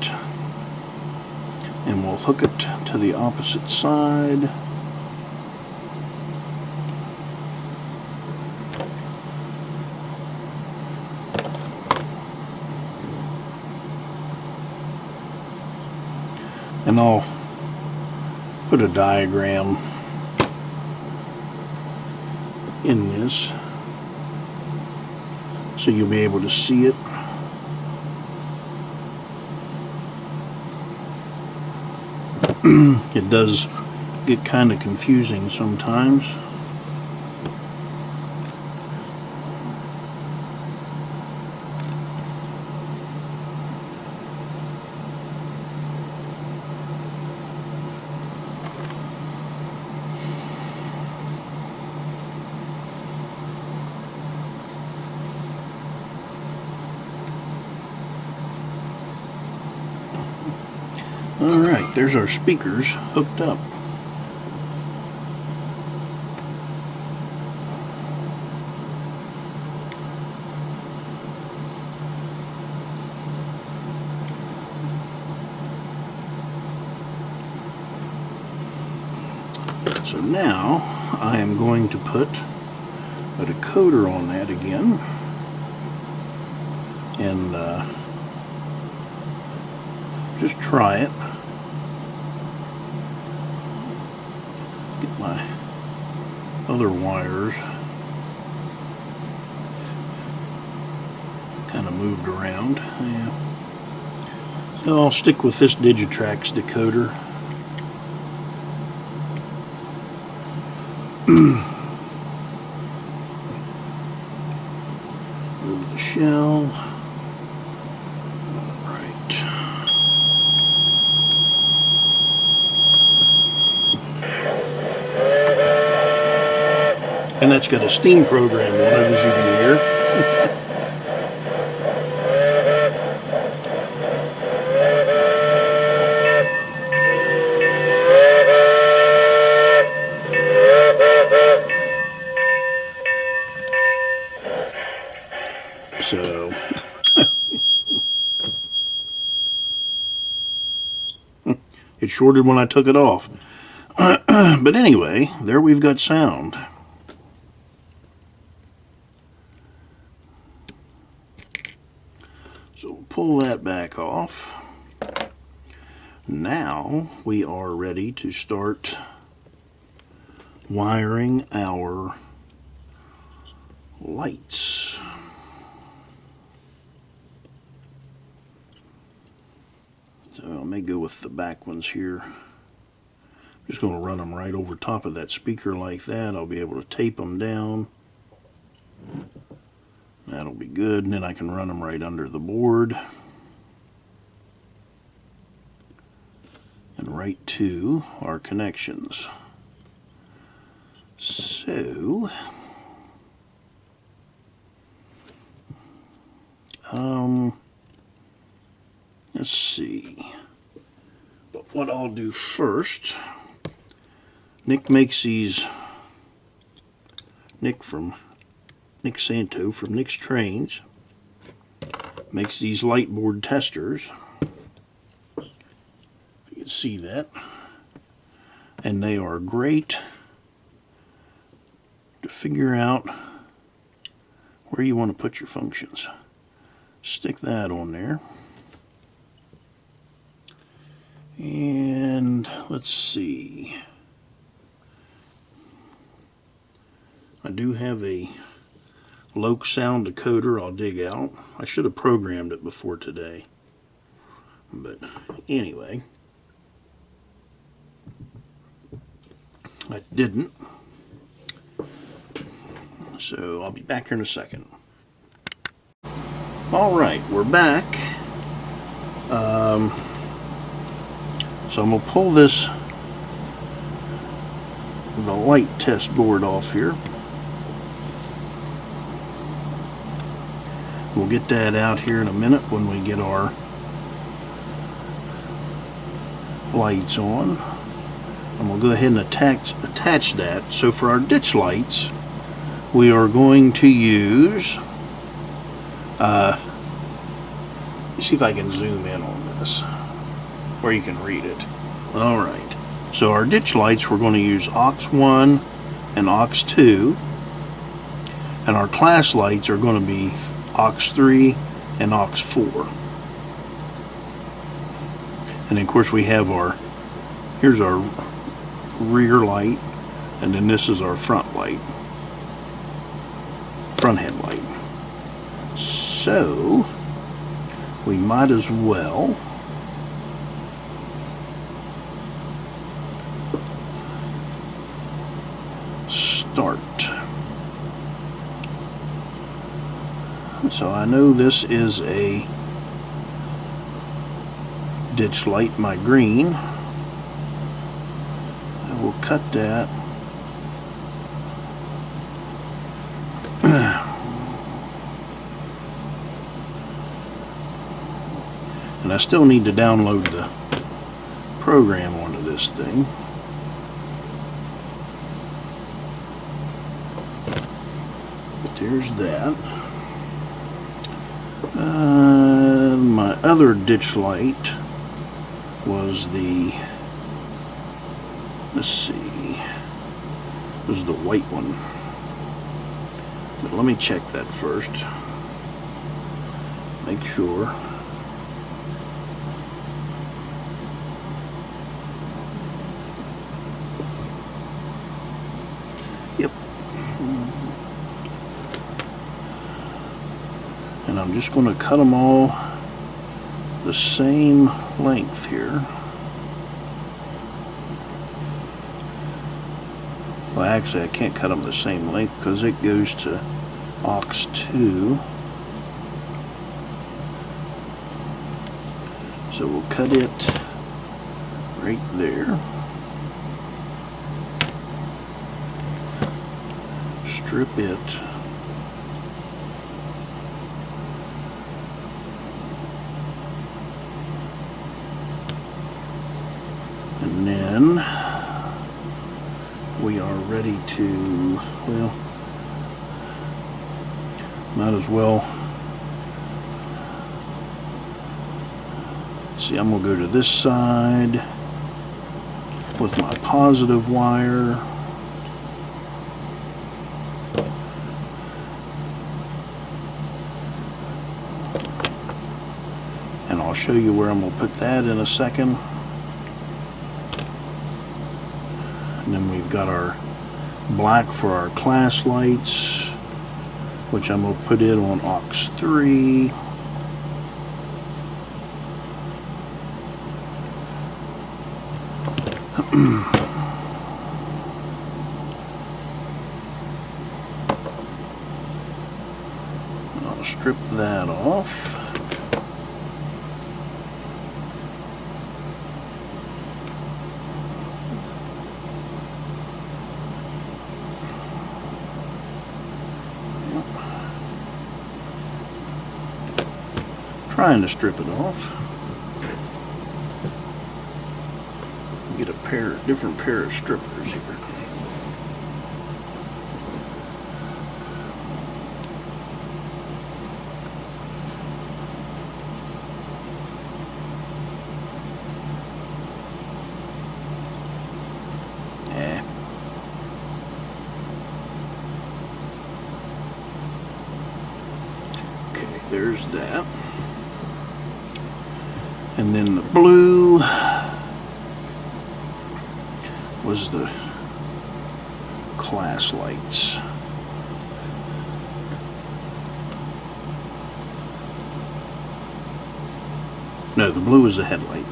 And we'll hook it to the opposite side. And I'll put a diagram in this so you'll be able to see it. It does get kind of confusing sometimes. Alright, there's our speakers hooked up. So now I am going to put a decoder on that again, and just try it. Get my other wires moved around. Yeah. So I'll stick with this Digitrax decoder. Move the shell. Alright. And that's got a steam program on it, as you can hear. So, it shorted when I took it off. But anyway, there we've got sound. So we'll pull that back off. Now we are ready to start wiring our lights. So I may go with the back ones here. I'm just going to run them right over top of that speaker like that. I'll be able to tape them down. That'll be good, and then I can run them right under the board. And right to our connections. So, let's see. But what I'll do first, Nick makes these, Nick Santo from NixTrainz makes these light board testers. You can see that. And they are great to figure out where you want to put your functions. Stick that on there. And let's see. I do have a Loksound decoder I'll dig out. I should have programmed it before today. But anyway, I didn't. So I'll be back here in a second. Alright, we're back. So I'm going to pull the light test board off here. We'll get that out here in a minute when we get our lights on. And we'll go ahead and attach that. So for our ditch lights, we are going to use, let me see if I can zoom in on this, where you can read it. Alright, so our ditch lights, we're going to use aux 1 and aux 2, and our class lights are going to be aux 3 and aux 4. And then of course we have here's our rear light, and then this is our front light, front headlight. So we might as well start. So I know this is a ditch light, my green. I will cut that. And I still need to download the program onto this thing. But there's that. My other ditch light was let's see, was the white one. But let me check that first. Make sure. Yep. And I'm I'm just going to cut them all the same length here. Well, actually I can't cut them the same length because it goes to aux 2. So we'll cut it right there. Strip it. And then we are ready to, well, might as well, see, I'm going to go to this side with my positive wire. And I'll show you where I'm going to put that in a second. And then we've got our black for our class lights, which I'm going to put in on aux 3. I'll strip that off. Trying to strip it off. Get a different pair of strippers here. Okay, there's that. And then the blue was the class lights. No, the blue is the headlight.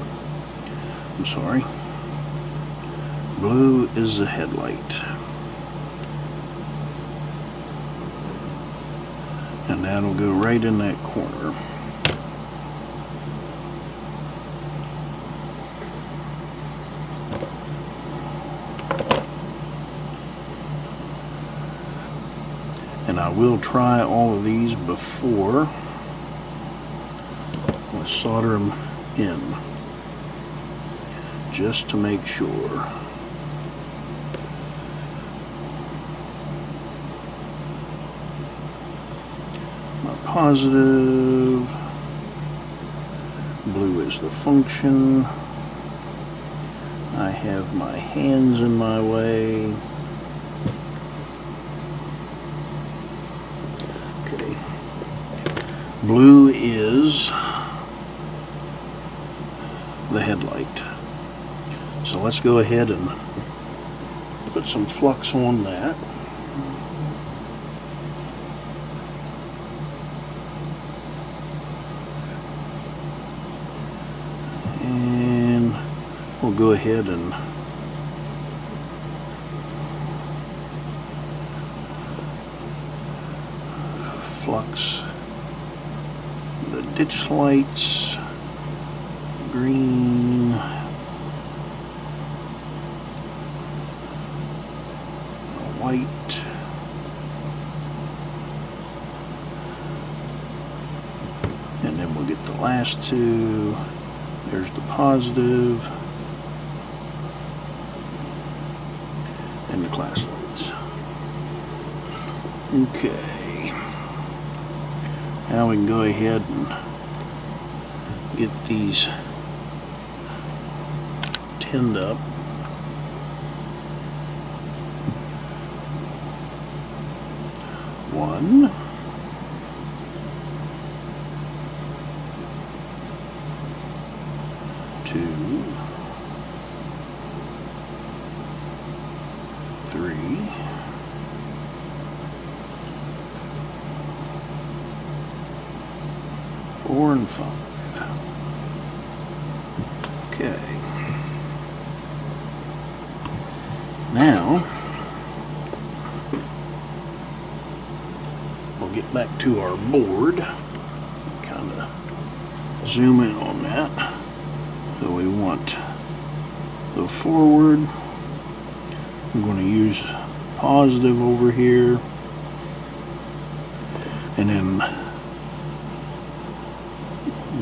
I'm sorry. Blue is the headlight. And that'll go right in that corner. And I will try all of these before I solder them in, just to make sure. My positive, blue is the function. I have my hands in my way. Blue is the headlight. So let's go ahead and put some flux on that. And we'll go ahead and flux the ditch lights, green, white, and then we'll get the last two. There's the positive and the class lights. Okay. Now we can go ahead and get these tinned up. One, two, three, V5. Okay. Now, we'll get back to our board. Kind of zoom in on that. So we want the forward. I'm going to use positive over here. And then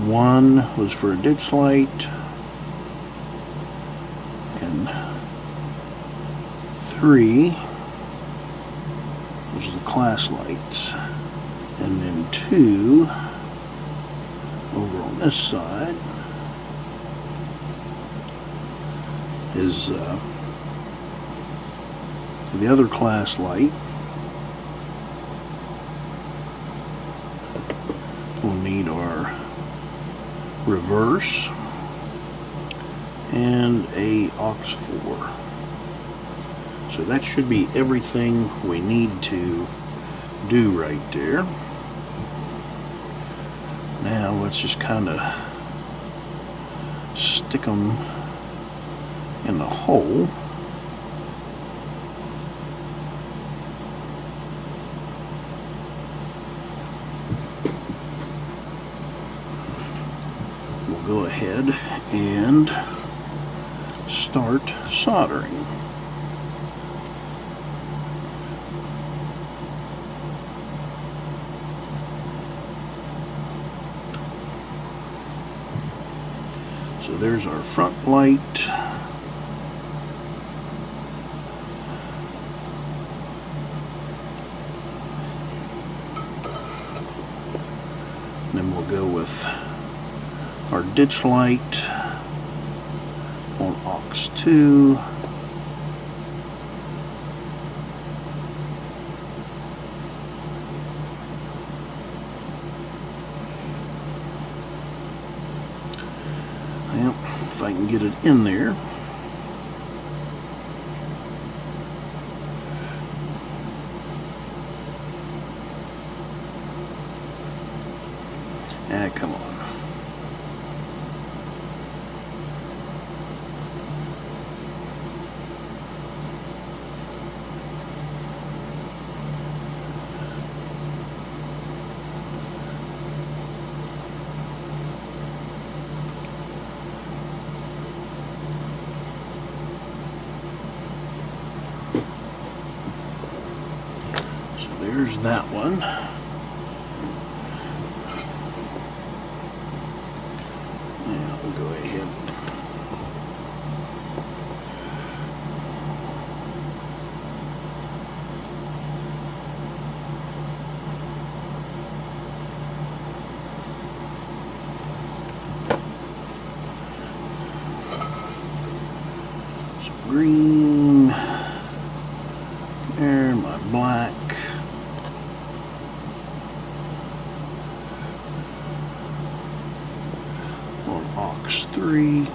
1 was for a ditch light. And 3 was the class lights. And then 2 over on this side is the other class light. We'll need our reverse and a aux 4. So that should be everything we need to do right there. Now let's just kind of stick them in the hole. We'll go ahead and start soldering. So there's our front light. Then we'll go with our ditch light on aux 2. Well, if I can get it in there. Come on. So there's that one. Go ahead. Some green. There, my black. On aux 3.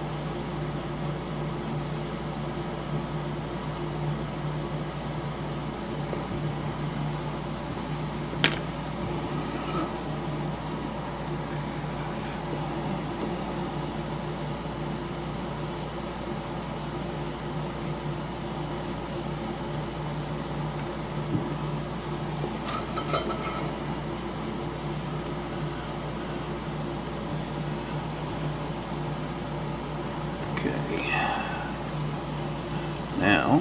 Now,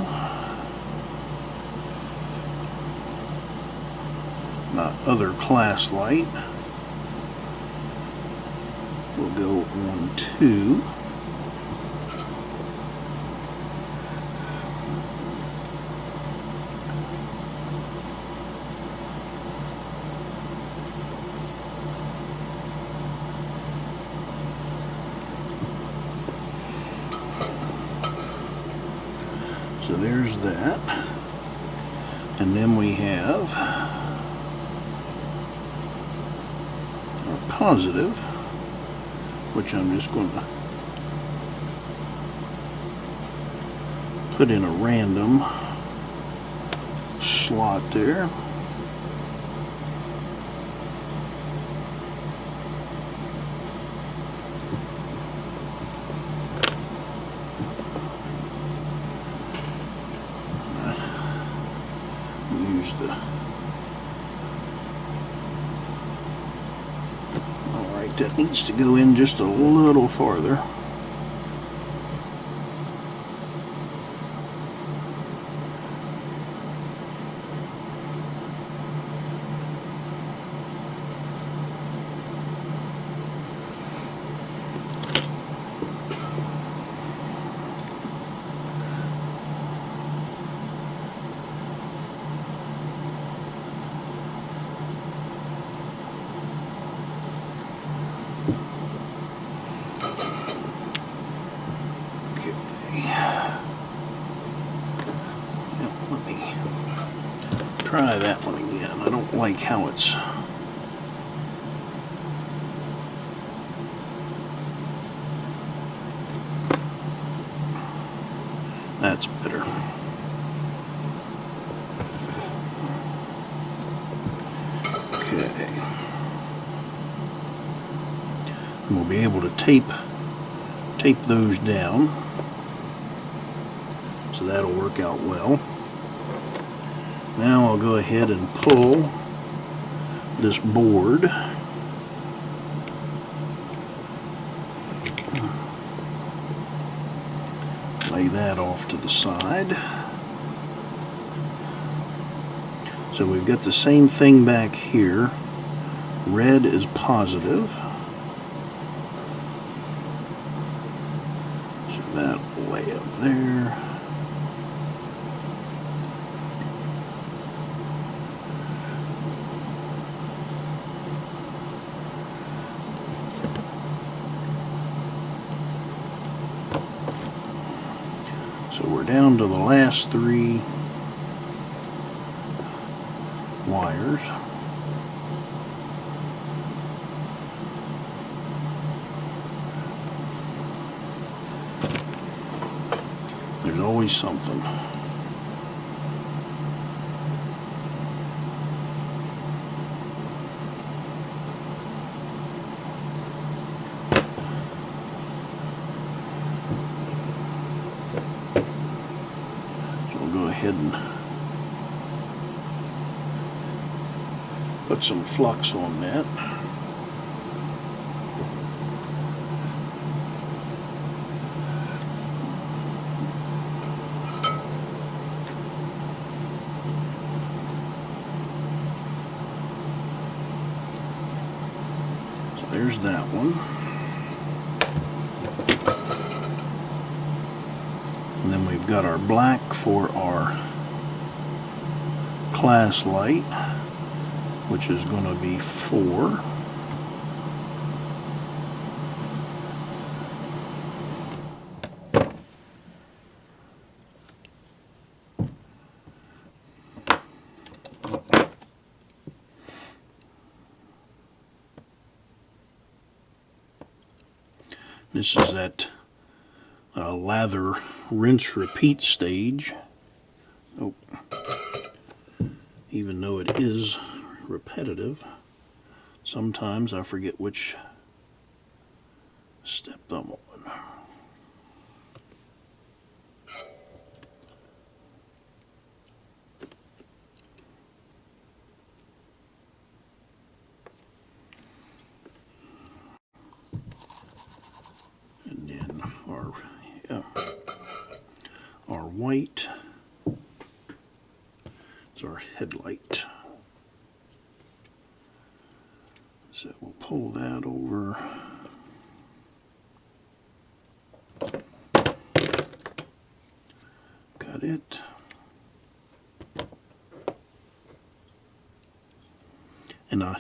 my other class light will go on 2. So there's that. And then we have our positive, which I'm just going to put in a random slot there. There's the... Alright, that needs to go in just a little farther. Try that one again. I don't like how it's... That's better. Okay. And we'll be able to tape those down. So that'll work out well. Now I'll go ahead and pull this board. Lay that off to the side. So we've got the same thing back here. Red is positive. So that will lay up there. So we're down to the last 3 wires. There's always something. Ahead and put some flux on that. So there's that one. And then we've got our black for our class light, which is going to be 4. This is that lather rinse repeat stage. Oh, even though it is repetitive, sometimes I forget which step I'm on. And then our white is our headlight. So we'll pull that over. Got it. And I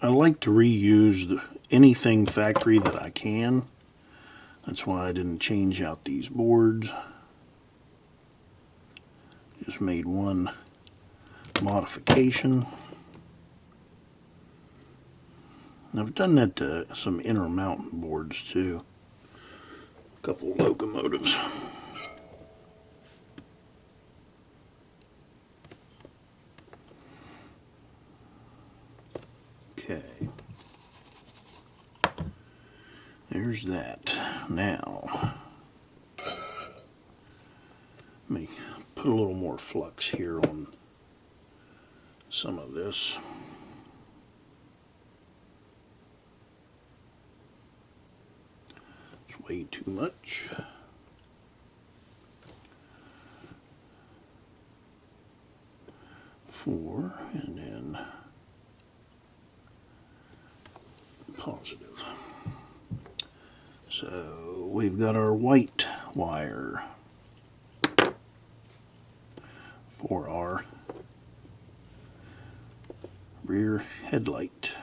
like to reuse anything factory that I can. That's why I didn't change out these boards. Just made one modification. And I've done that to some Intermountain boards too. A couple of locomotives. Okay. There's that. Now, let me put a little more flux here on some of this. It's way too much. Four, and then positive. So we've got our white wire for our rear headlight.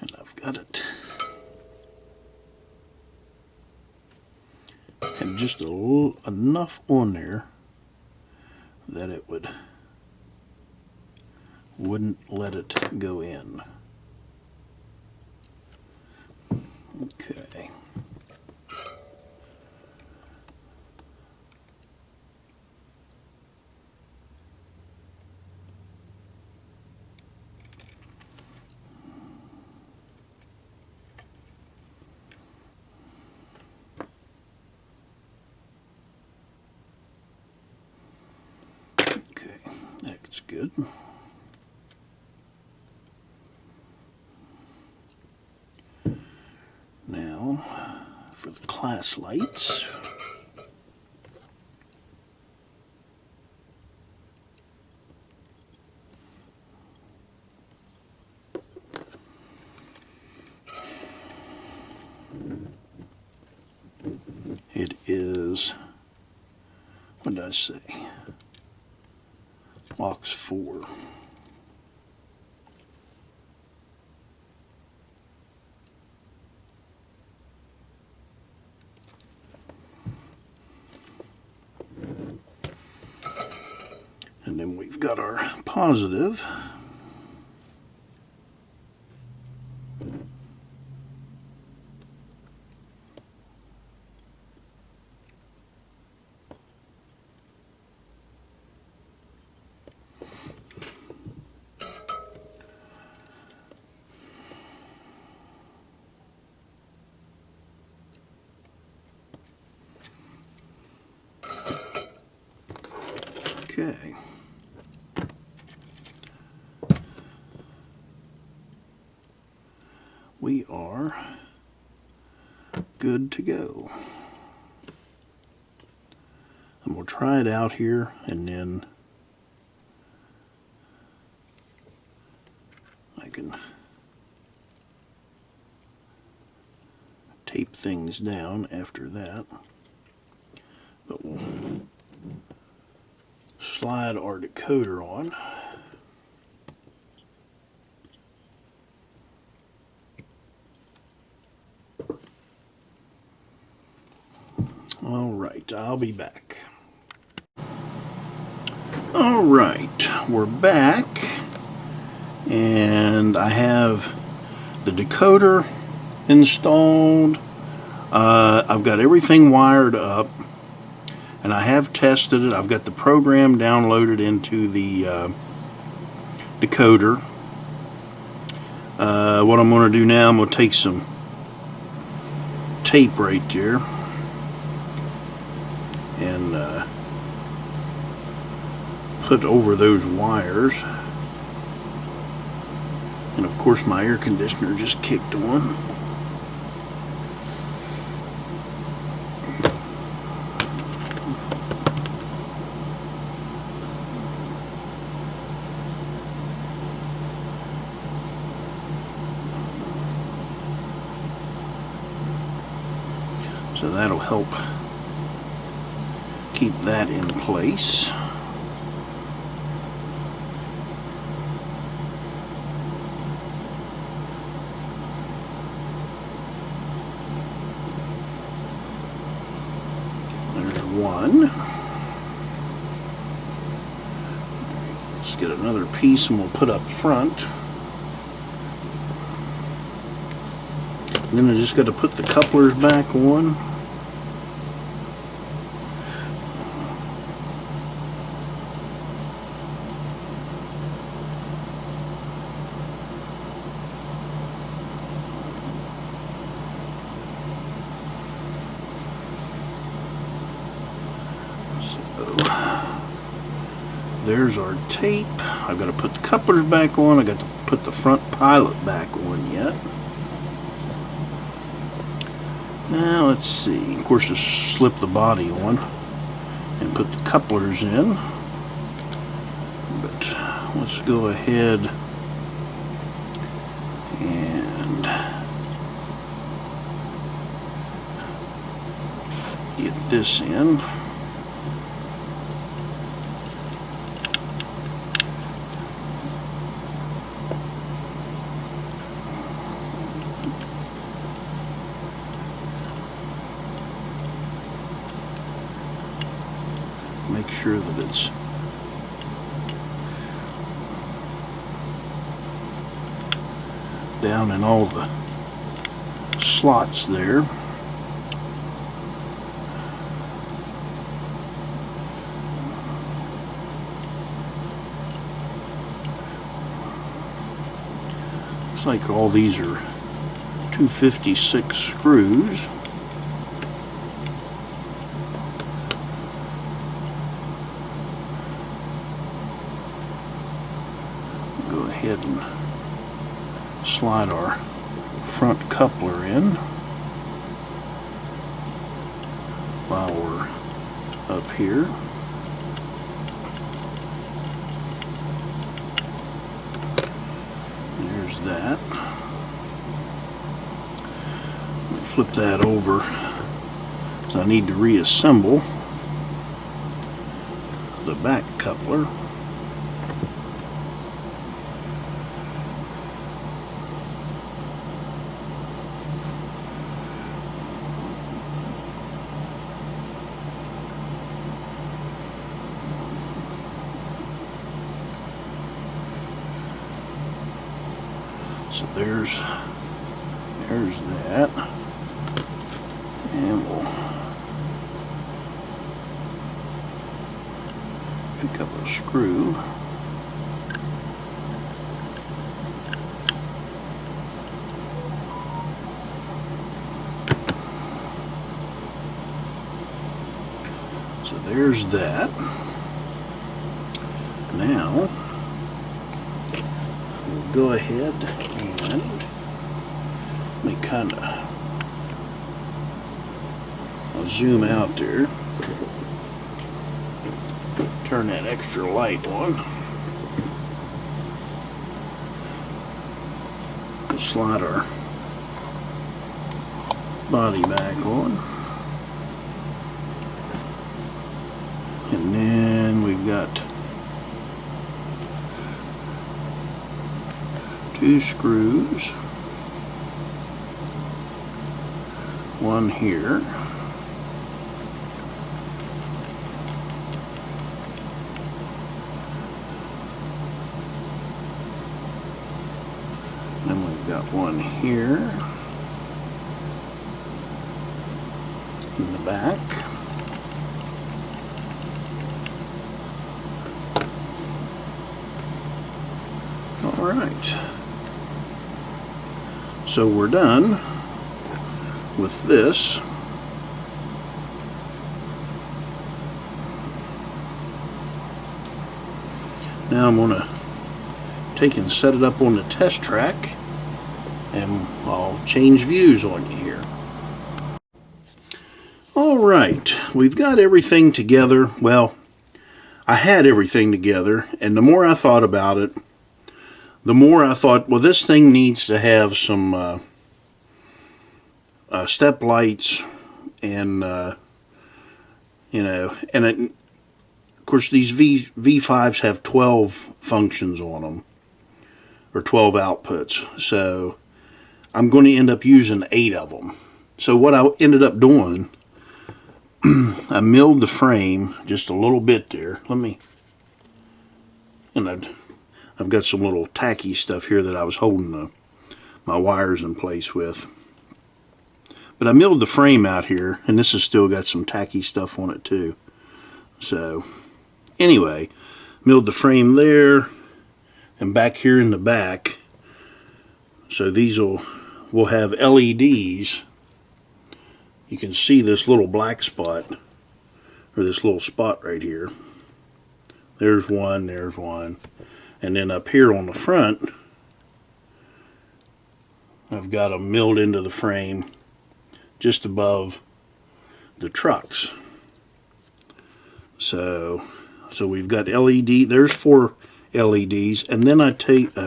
And I've got it. And just enough on there that it wouldn't let it go in. Okay. That's good. Now, for the class lights. It is, what did I say? Box 4. And then we've got our positive. Okay. We are good to go. And we'll try it out here, and then I can tape things down after that. But we'll slide our decoder on. All right, I'll be back. All right, we're back, and I have the decoder installed. I've got everything wired up, and I have tested it. I've got the program downloaded into the decoder. What I'm going to do now, I'm going to take some tape right there and put over those wires. And of course my air conditioner just kicked on. So that'll help keep that in place. There's one. Let's get another piece and we'll put up front. And then I just got to put the couplers back on. There's our tape. I've got to put the couplers back on. I got to put the front pilot back on yet. Now let's see. Of course, just slip the body on and put the couplers in. But let's go ahead and get this in. Make sure that it's down in all the slots there. Looks like all these are 256 screws. Go ahead and slide our front coupler in while we're up here. There's that. Let me flip that over because I need to reassemble the back coupler. So there's that, and we'll pick up a screw. So there's that. Now we'll go ahead and let me kind of zoom out there, turn that extra light on, we'll slide our body back on, and then we've got 2 screws, one here, then we've got one here in the back. All right. So we're done with this. Now I'm going to take and set it up on the test track, and I'll change views on you here. Alright, we've got everything together. Well, I had everything together, and the more I thought about it, the more I thought, well, this thing needs to have some step lights, and you know, and of course these V5s have 12 functions on them, or 12 outputs, so I'm going to end up using 8 of them. So what I ended up doing, I milled the frame just a little bit there. Let me, and I've got some little tacky stuff here that I was holding my wires in place with. But I milled the frame out here, and this has still got some tacky stuff on it too. So anyway, milled the frame there and back here in the back. So these will have LEDs. You can see this little black spot or this little spot right here. There's one, and then up here on the front I've got them milled into the frame just above the trucks. So we've got LED, there's 4 LEDs, and then I've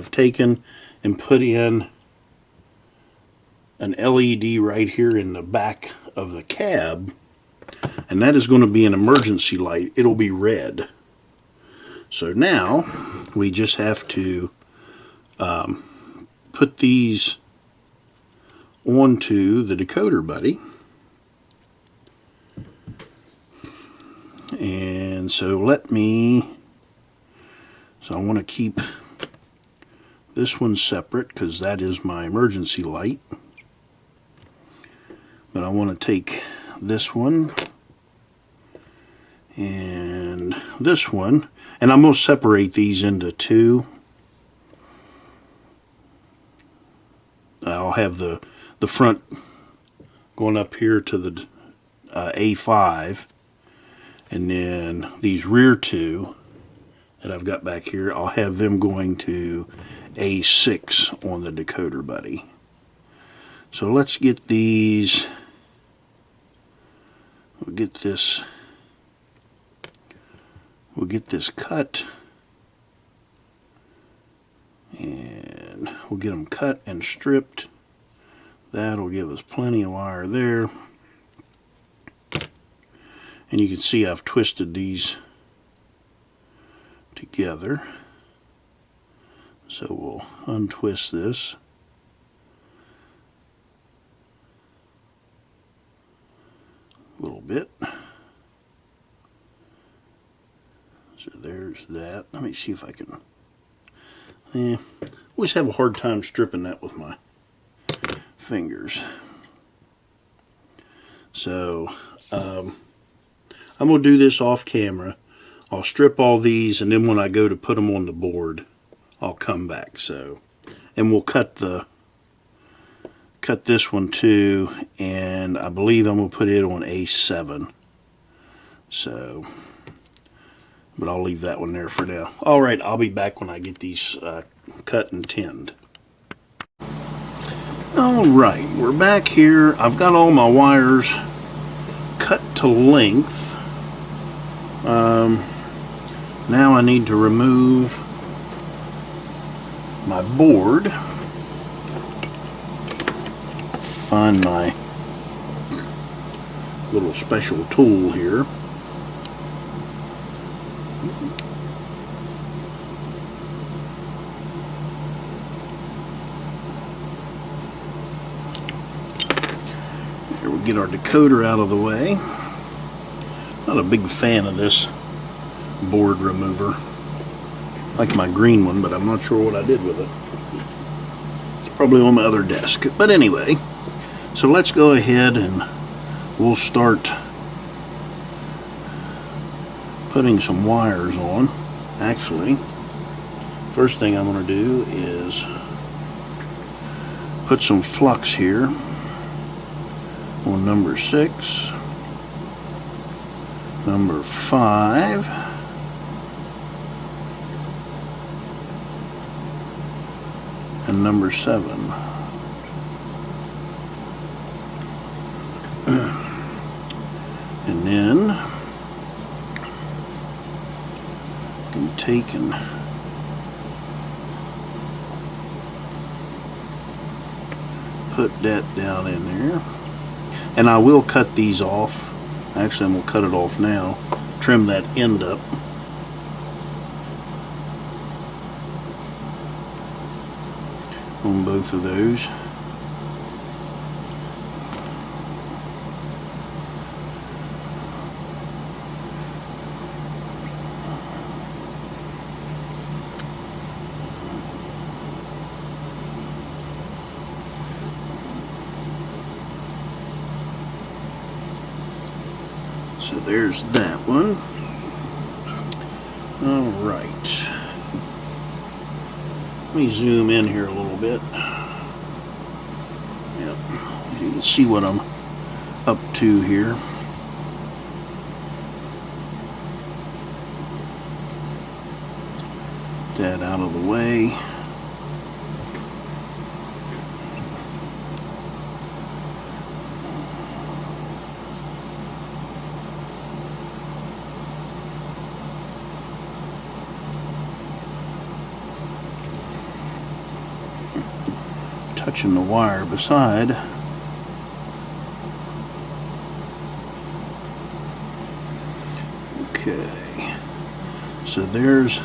taken and put in an LED right here in the back of the cab, and that is going to be an emergency light. It'll be red. So now we just have to put these onto the Decoder Buddy. And so I want to keep this one separate because that is my emergency light. But I want to take this one and this one, and I'm going to separate these into 2. I'll have the front going up here to the A5, and then these rear 2 that I've got back here, I'll have them going to A6 on the Decoder Buddy. So let's get these, we'll get this cut, and we'll get them cut and stripped. That'll give us plenty of wire there. And you can see I've twisted these together. So we'll untwist this. A little bit. So there's that. Let me see if I can. Always have a hard time stripping that with my fingers. So I'm going to do this off camera. I'll strip all these, and then when I go to put them on the board, I'll come back. So, and we'll cut this one too, and I believe I'm going to put it on A7. So, but I'll leave that one there for now. All right, I'll be back when I get these cut and tinned. All right, we're back here. I've got all my wires cut to length. Now I need to remove my board. Find my little special tool here. Here we get our decoder out of the way. Not a big fan of this board remover. I like my green one, but I'm not sure what I did with it. It's probably on my other desk. But anyway, so let's go ahead and we'll start putting some wires on. Actually, first thing I'm going to do is put some flux here on number 6, number 5, and number 7. And then you can take and put that down in there. And I will cut these off. Actually, I'm going to cut it off now. Trim that end up. On both of those. So there's that one. All right. Let me zoom in here a little bit. Yep. You can see what I'm up to here. Get that out of the way. Touching the wire beside. Okay, so there's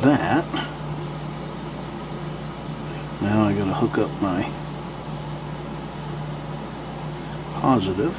that. Now I gotta hook up my positive.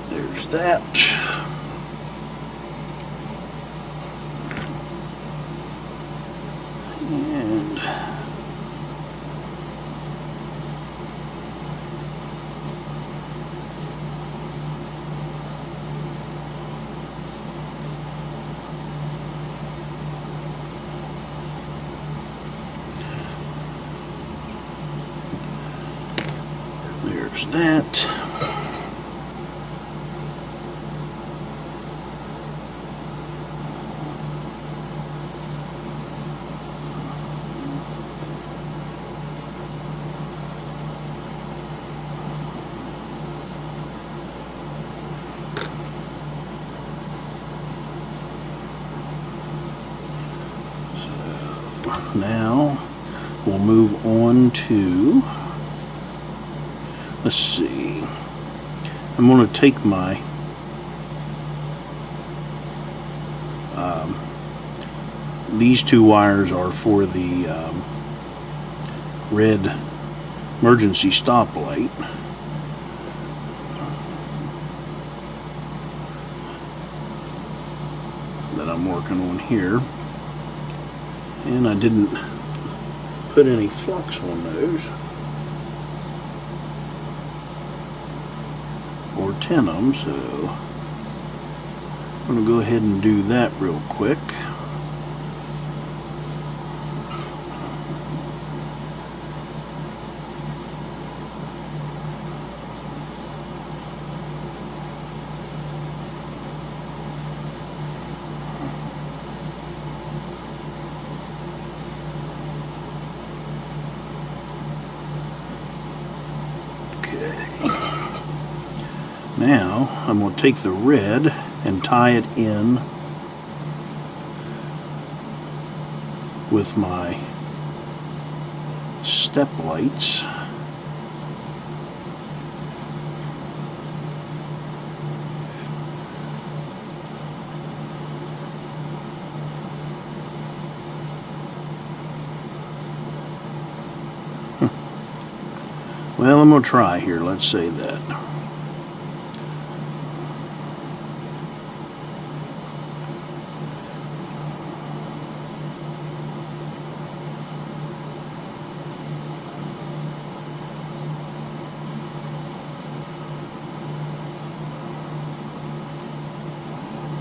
There's that. And there's that. Now we'll move on to, let's see, I'm going to take my these two wires are for the red emergency stop light. That I'm working on here. And I didn't put any flux on those, or tin them, so I'm going to go ahead and do that real quick. Now I'm going to take the red and tie it in with my step lights. Well, I'm going to try here, let's say that.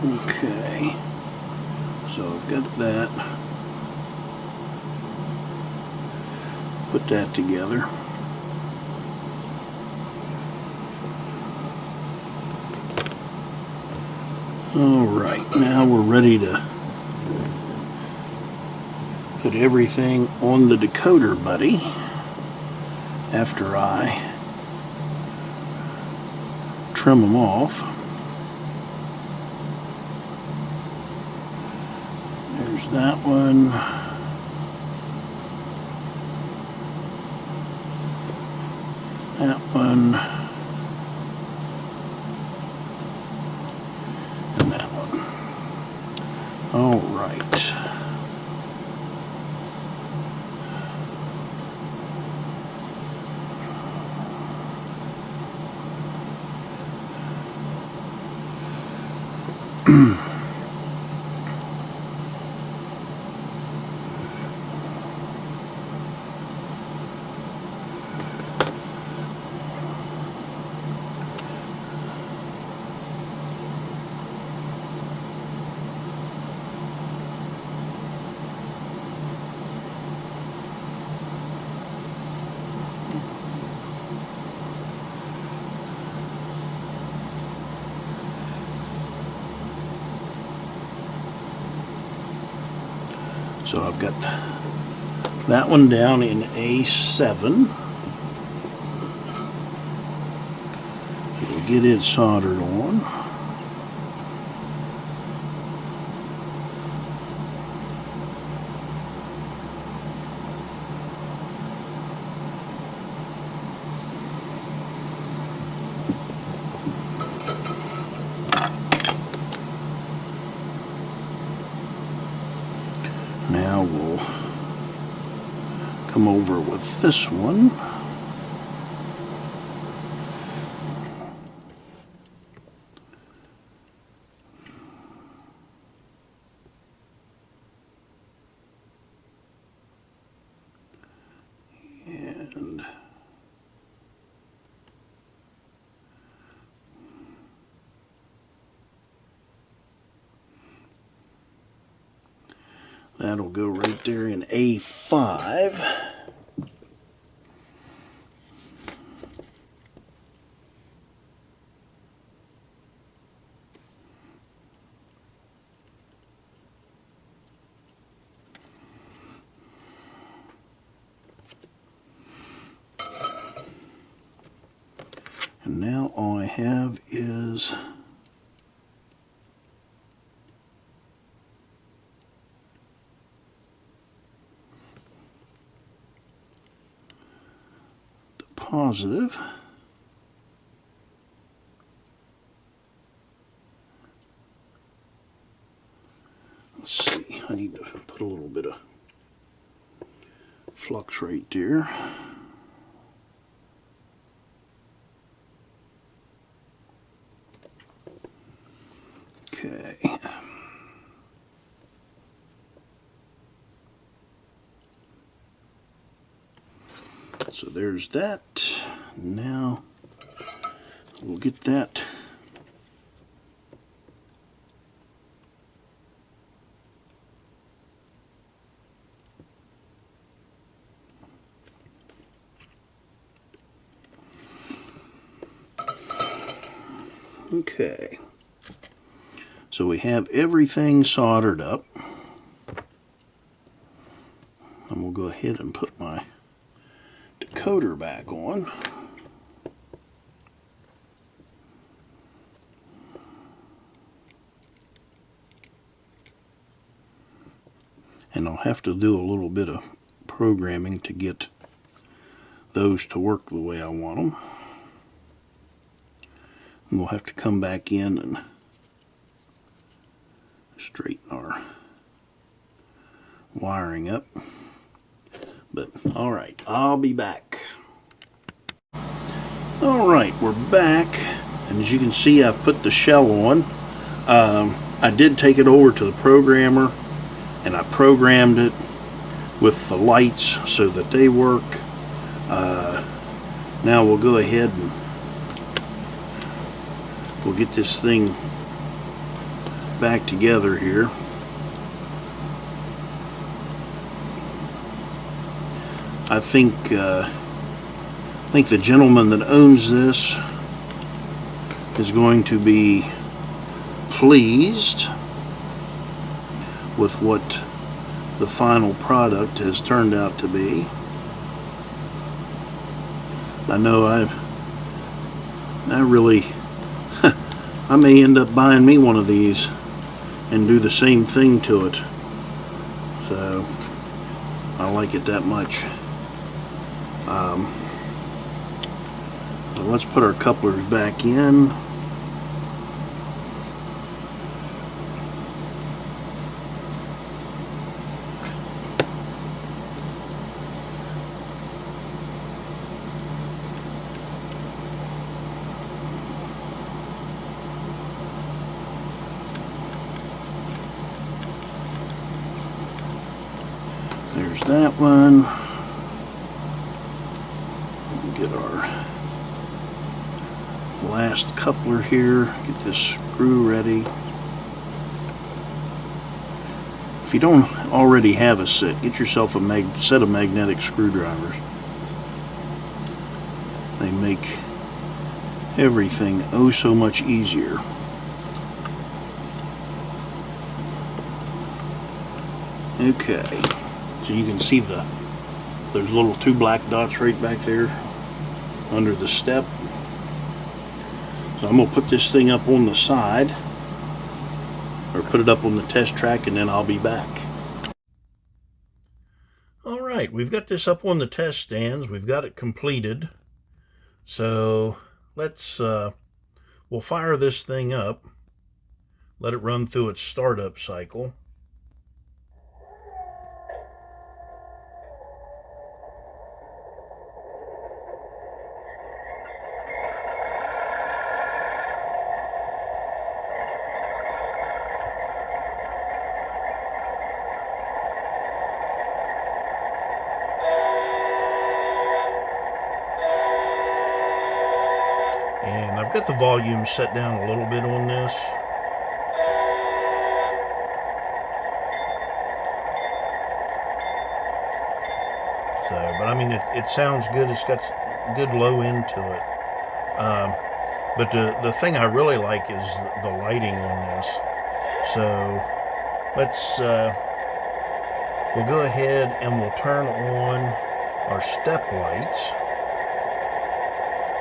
Okay, so I've got that. Put that together. Alright, now we're ready to put everything on the decoder buddy after I trim them off. There's that one. That one. And that one. All right. So I've got that one down in A7. We'll get it soldered on. Now we'll come over with this one. And that'll go right there in A5. And now all I have is the positive. Let's see, I need to put a little bit of flux right there. Okay. So there's that. Now we'll get that okay. So we have everything soldered up. And we'll go ahead and put my decoder back on. And I'll have to do a little bit of programming to get those to work the way I want them. And we'll have to come back in and straighten our wiring up. But alright, I'll be back. Alright, we're back, and as you can see, I've put the shell on. I did take it over to the programmer and I programmed it with the lights so that they work. Now we'll go ahead and we'll get this thing back together here. I think the gentleman that owns this is going to be pleased with what the final product has turned out to be. I know I really I may end up buying me one of these and do the same thing to it. So I like it that much. So let's put our couplers back in. There's that one. We'll get our last coupler here. Get this screw ready. If you don't already have a set, get yourself a set of magnetic screwdrivers. They make everything oh so much easier. Okay, so you can see there's little 2 black dots right back there under the step. So I'm going to put this thing up on the side, or put it up on the test track, and then I'll be back. Alright, we've got this up on the test stands. We've got it completed. So let's, we'll fire this thing up, let it run through its startup cycle. And I've got the volume set down a little bit on this. But I mean, it sounds good. It's got good low end to it. But the thing I really like is the lighting on this. So let's, we'll go ahead and we'll turn on our step lights.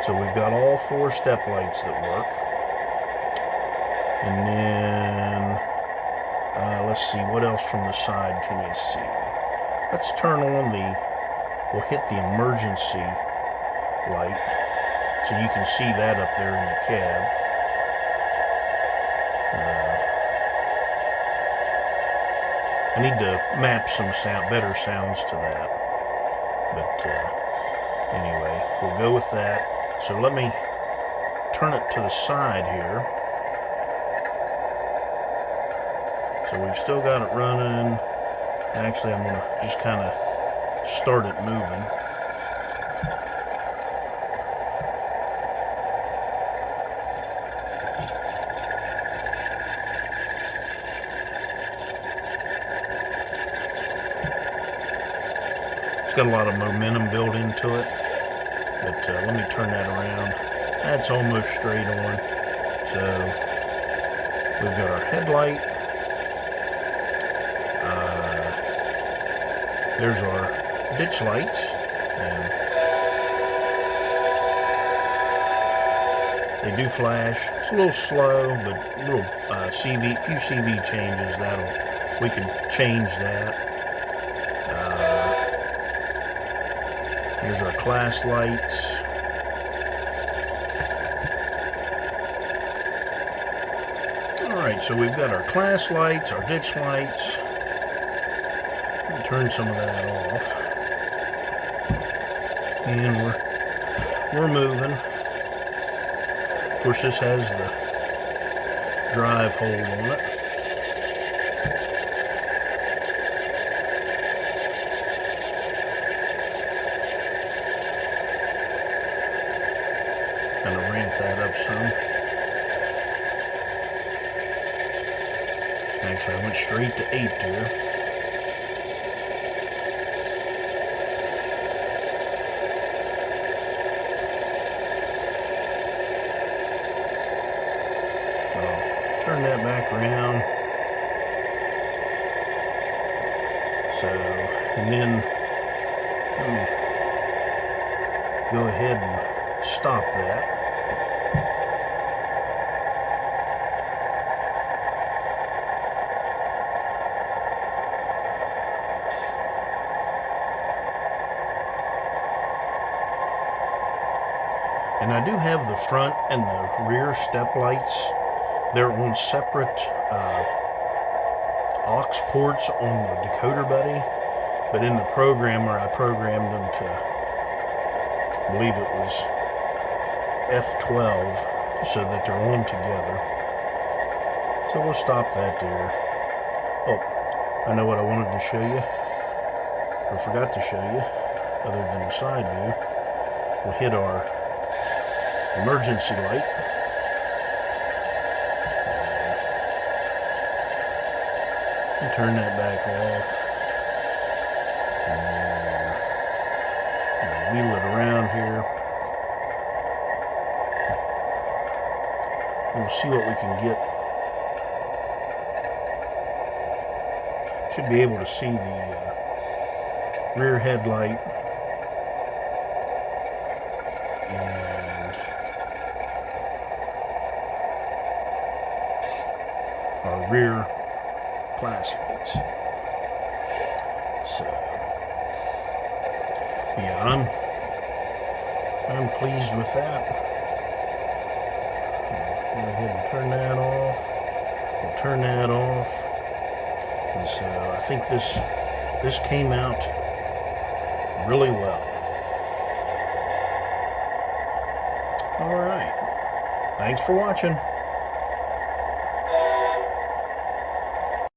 So we've got all 4 step lights that work. And then, let's see, what else from the side can you see? Let's turn on we'll hit the emergency light, so you can see that up there in the cab. I need to map some better sounds to that. But anyway, we'll go with that. So let me turn it to the side here. So we've still got it running. Actually, I'm going to just kind of start it moving. It's got a lot of momentum built into it, but let me turn that around. That's almost straight on. So we've got our headlight. There's our ditch lights, and they do flash. It's a little slow, but little few CV changes we can change that. Here's our class lights. Alright, so we've got our class lights, our ditch lights. Turn some of that off, and we're moving. Of course, this has the drive hold on it. Kind of ramp that up some. Actually, I went straight to 8 there. Turn that back around. So, and then let me go ahead and stop that. And I do have the front and the rear step lights. They're on separate aux ports on the Decoder Buddy, but in the programmer I programmed them to, I believe it was F12, so that they're on together. So we'll stop that there. Oh, I know what I wanted to show you, or forgot to show you, other than the side view. We'll hit our emergency light. And turn that back off. And wheel it around here. We'll see what we can get. Should be able to see the rear headlight and our rear class plates. So yeah, I'm pleased with that. Go ahead and turn that off. We'll turn that off. And so I think this came out really well. All right. Thanks for watching.